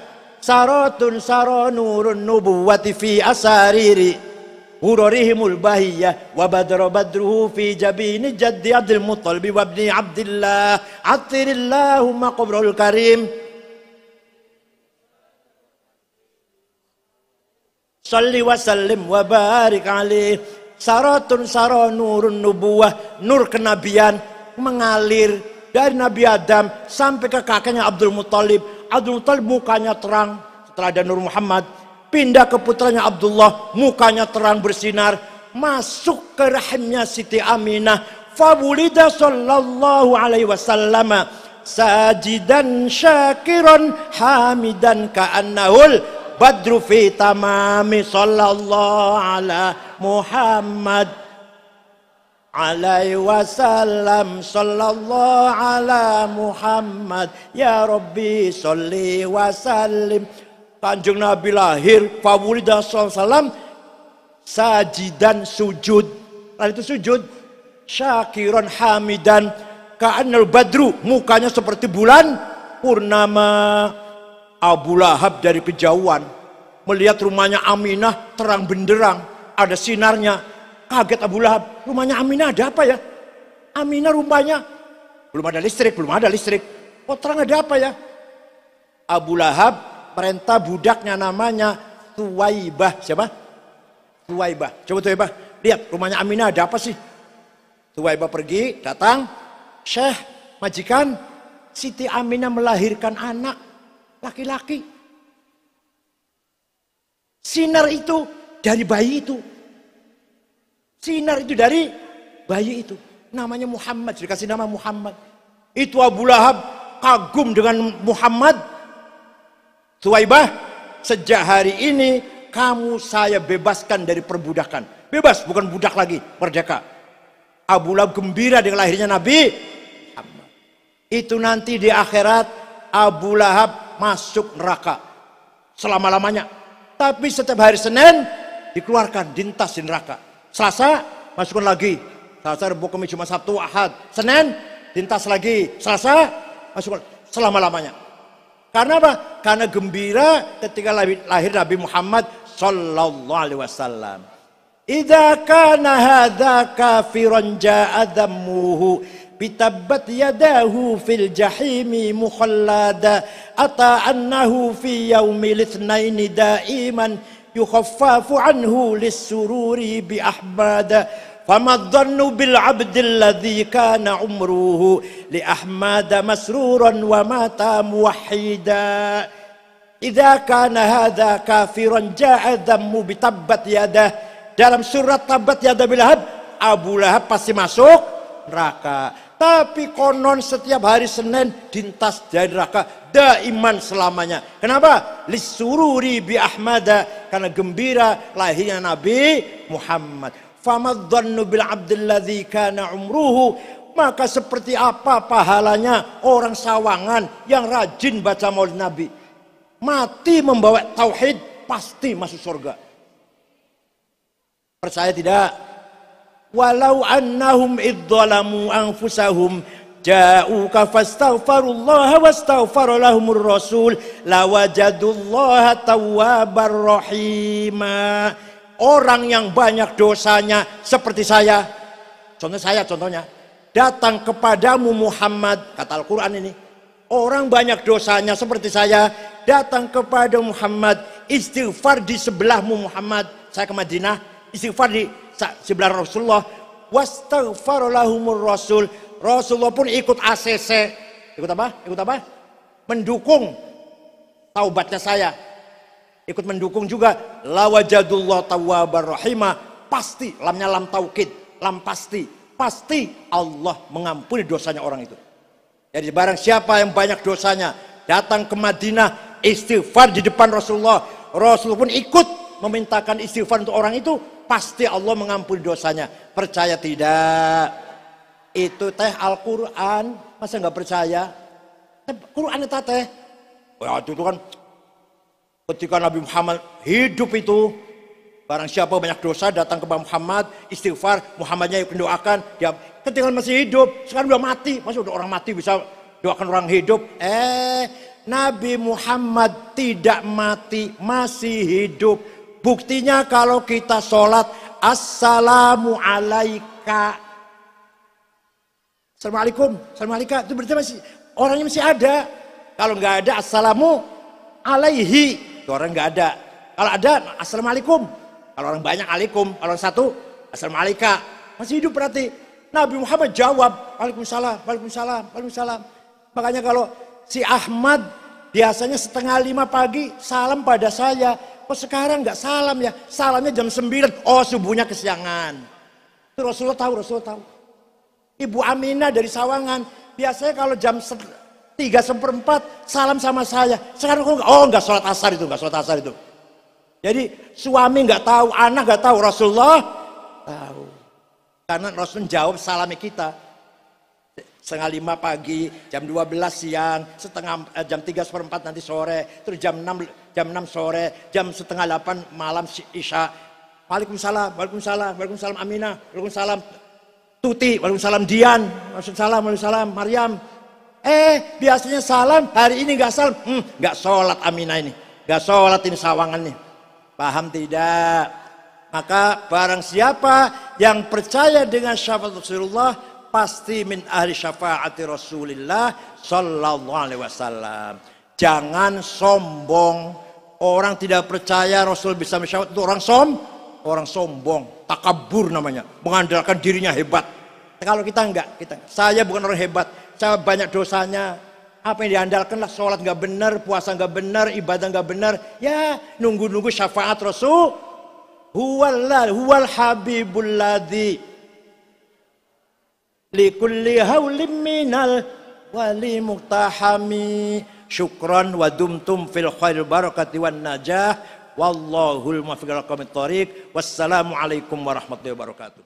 Sarotun saro nurun nubuwati fi asariri hurorihimul bahiyah wa badruhu fi jabini jaddi Abdul Muttalib wa ibni Abdillah atirillahumma qabrul karim. Salli wa sallim wa barik alaih. Sarotun saro nurun nubuwah, nur kenabian mengalir dari Nabi Adam sampai ke kakeknya Abdul Muttalib. Abdul Muttalib mukanya terang, setelah ada Nur Muhammad, pindah ke putranya Abdullah, mukanya terang bersinar, masuk ke rahimnya Siti Aminah. Fawulida sallallahu alaihi wasallam sajidan syakiran hamidan ka'annahul badru fi tamami sallallahu ala Muhammad alaihi wasallam sallallahu ala Muhammad ya Rabbi sholli wa sallim. Kanjeng Nabi lahir fawulida sallallahu sajidan sujud. Lalu itu sujud syakiran hamidan ka'annal badru, mukanya seperti bulan purnama. Abu Lahab dari kejauhan melihat rumahnya Aminah terang benderang, ada sinarnya. Kaget Abu Lahab, rumahnya Aminah ada apa ya? Aminah rumahnya belum ada listrik. Oh terang ada apa ya? Abu Lahab perintah budaknya namanya Thuwaibah. Siapa? Thuwaibah. Coba Thuwaibah, lihat rumahnya Aminah ada apa sih? Thuwaibah pergi, datang. Syekh, majikan, Siti Aminah melahirkan anak laki-laki. Sinar itu dari bayi itu. Sinar itu dari bayi itu. Namanya Muhammad. Dikasih nama Muhammad. Itu Abu Lahab kagum dengan Muhammad. Thuwaibah, sejak hari ini kamu saya bebaskan dari perbudakan. Bebas, bukan budak lagi. Merdeka. Abu Lahab gembira dengan lahirnya Nabi Muhammad. Itu nanti di akhirat Abu Lahab masuk neraka selama-lamanya. Tapi setiap hari Senin dikeluarkan, dintas di neraka. Selasa masukkan lagi. Selasa, Rabu, Kamis, Jumat, Sabtu, Ahad. Senin dintas lagi. Selasa masukkan selama-lamanya. Karena apa? Karena gembira ketika lahir Nabi Muhammad sallallahu alaihi wasallam. Idza kana hadza kafiran jaa dhammuhu bitabbat yadahu fil jahimi mukhallada ata annahu fi yaumil itsnaini daiman yukhaffafu anhu lis-sururi bi ahmada fama dhannu bil 'abdil ladzi kana umruhu li ahmada masruran wa mata muwahhida. Idza kana hadza kafiran jaa dhammu bi tabbat yadah. Dalam surat Tabbat Yada Bil Lahab, Abu Lahab pasti masuk neraka. Tapi konon setiap hari Senin dintas dari neraka daiman selamanya. Kenapa? Lisururi bi Ahmada, karena gembira lahirnya Nabi Muhammad. Famadzannu bil abdilladzi kana umruhu, maka seperti apa pahalanya orang Sawangan yang rajin baca Maulid Nabi, mati membawa tauhid, pasti masuk surga. Percaya tidak? Walau annahum idzalamu anfusahum ja'uka fastaghfirullaha wastaghfara lahumur rasul lawajadullaha tawwabar rahima. Orang yang banyak dosanya seperti saya, contohnya datang kepadamu Muhammad, kata Al-Quran ini, orang banyak dosanya seperti saya datang kepada Muhammad, istighfar di sebelahmu Muhammad, saya ke Madinah, istighfar di sebelah Rasulullah, wastaghfar lahumur rasul, Rasulullah pun ikut ACC, ikut apa? Mendukung taubatnya saya, ikut mendukung juga, lawajadullah tawwabar rahimah, pasti, lamnya lam taukid, lam pasti Allah mengampuni dosanya orang itu. Jadi barang siapa yang banyak dosanya datang ke Madinah, istighfar di depan Rasulullah, Rasulullah pun ikut memintakan istighfar untuk orang itu, pasti Allah mengampuni dosanya. Percaya tidak? Itu teh Al-Quran, masa nggak percaya? Quran itu teh, itu kan ketika Nabi Muhammad hidup itu, barang siapa banyak dosa datang ke Muhammad, istighfar, Muhammadnya mendoakan, dia ketika masih hidup, sekarang udah mati, masa udah orang mati bisa doakan orang hidup? Nabi Muhammad tidak mati, masih hidup. Buktinya kalau kita sholat, assalamu alaika, assalamualaikum, assalamualaikum, itu berarti masih, orangnya masih ada. Kalau nggak ada assalamu alaihi, itu orang nggak ada. Kalau ada assalamualaikum, kalau orang banyak alaikum, kalau orang satu assalamualaikum, masih hidup berarti. Nabi Muhammad jawab waalaikumsalam, waalaikumsalam, waalaikumsalam. Makanya kalau si Ahmad biasanya 4:30 pagi salam pada saya, kok sekarang nggak salam ya? Salamnya jam 9, oh subuhnya kesiangan. Itu Rasulullah tahu. Ibu Aminah dari Sawangan biasanya kalau jam 3:04 salam sama saya. Sekarang kok nggak sholat asar itu. Jadi suami nggak tahu, anak nggak tahu, Rasulullah tahu. Karena Rasul jawab salami kita. 4:30 pagi, jam 12 siang, jam 3:04 nanti sore, terus jam 6 sore, jam 7:30 malam Isya. Waalaikumsalam, waalaikumsalam, waalaikumsalam Aminah, waalaikumsalam Tuti, waalaikumsalam Dian, waalaikumsalam Maryam. Biasanya salam, hari ini nggak salam, nggak sholat Aminah ini, nggak sholat ini Sawangan nih. Paham tidak? Maka barang siapa yang percaya dengan syafaat Rasulullah, pasti min ahli syafaati Rasulillah sallallahu alaihi wasallam. Jangan sombong. Orang tidak percaya Rasul bisa mensyafaat itu orang sombong, takabur namanya, mengandalkan dirinya hebat. Kalau kita enggak, saya bukan orang hebat, saya banyak dosanya. Apa yang diandalkan lah, sholat nggak benar, puasa nggak benar, ibadah nggak benar, ya nunggu syafaat Rasul. Huwal habibul ladzi likulli haulim minal wali muktahami. Syukran wa dumtum fil khair barakati wan najah. Wallahul muwaffiq ila aqwamit thoriq. Wassalamualaikum warahmatullahi wabarakatuh.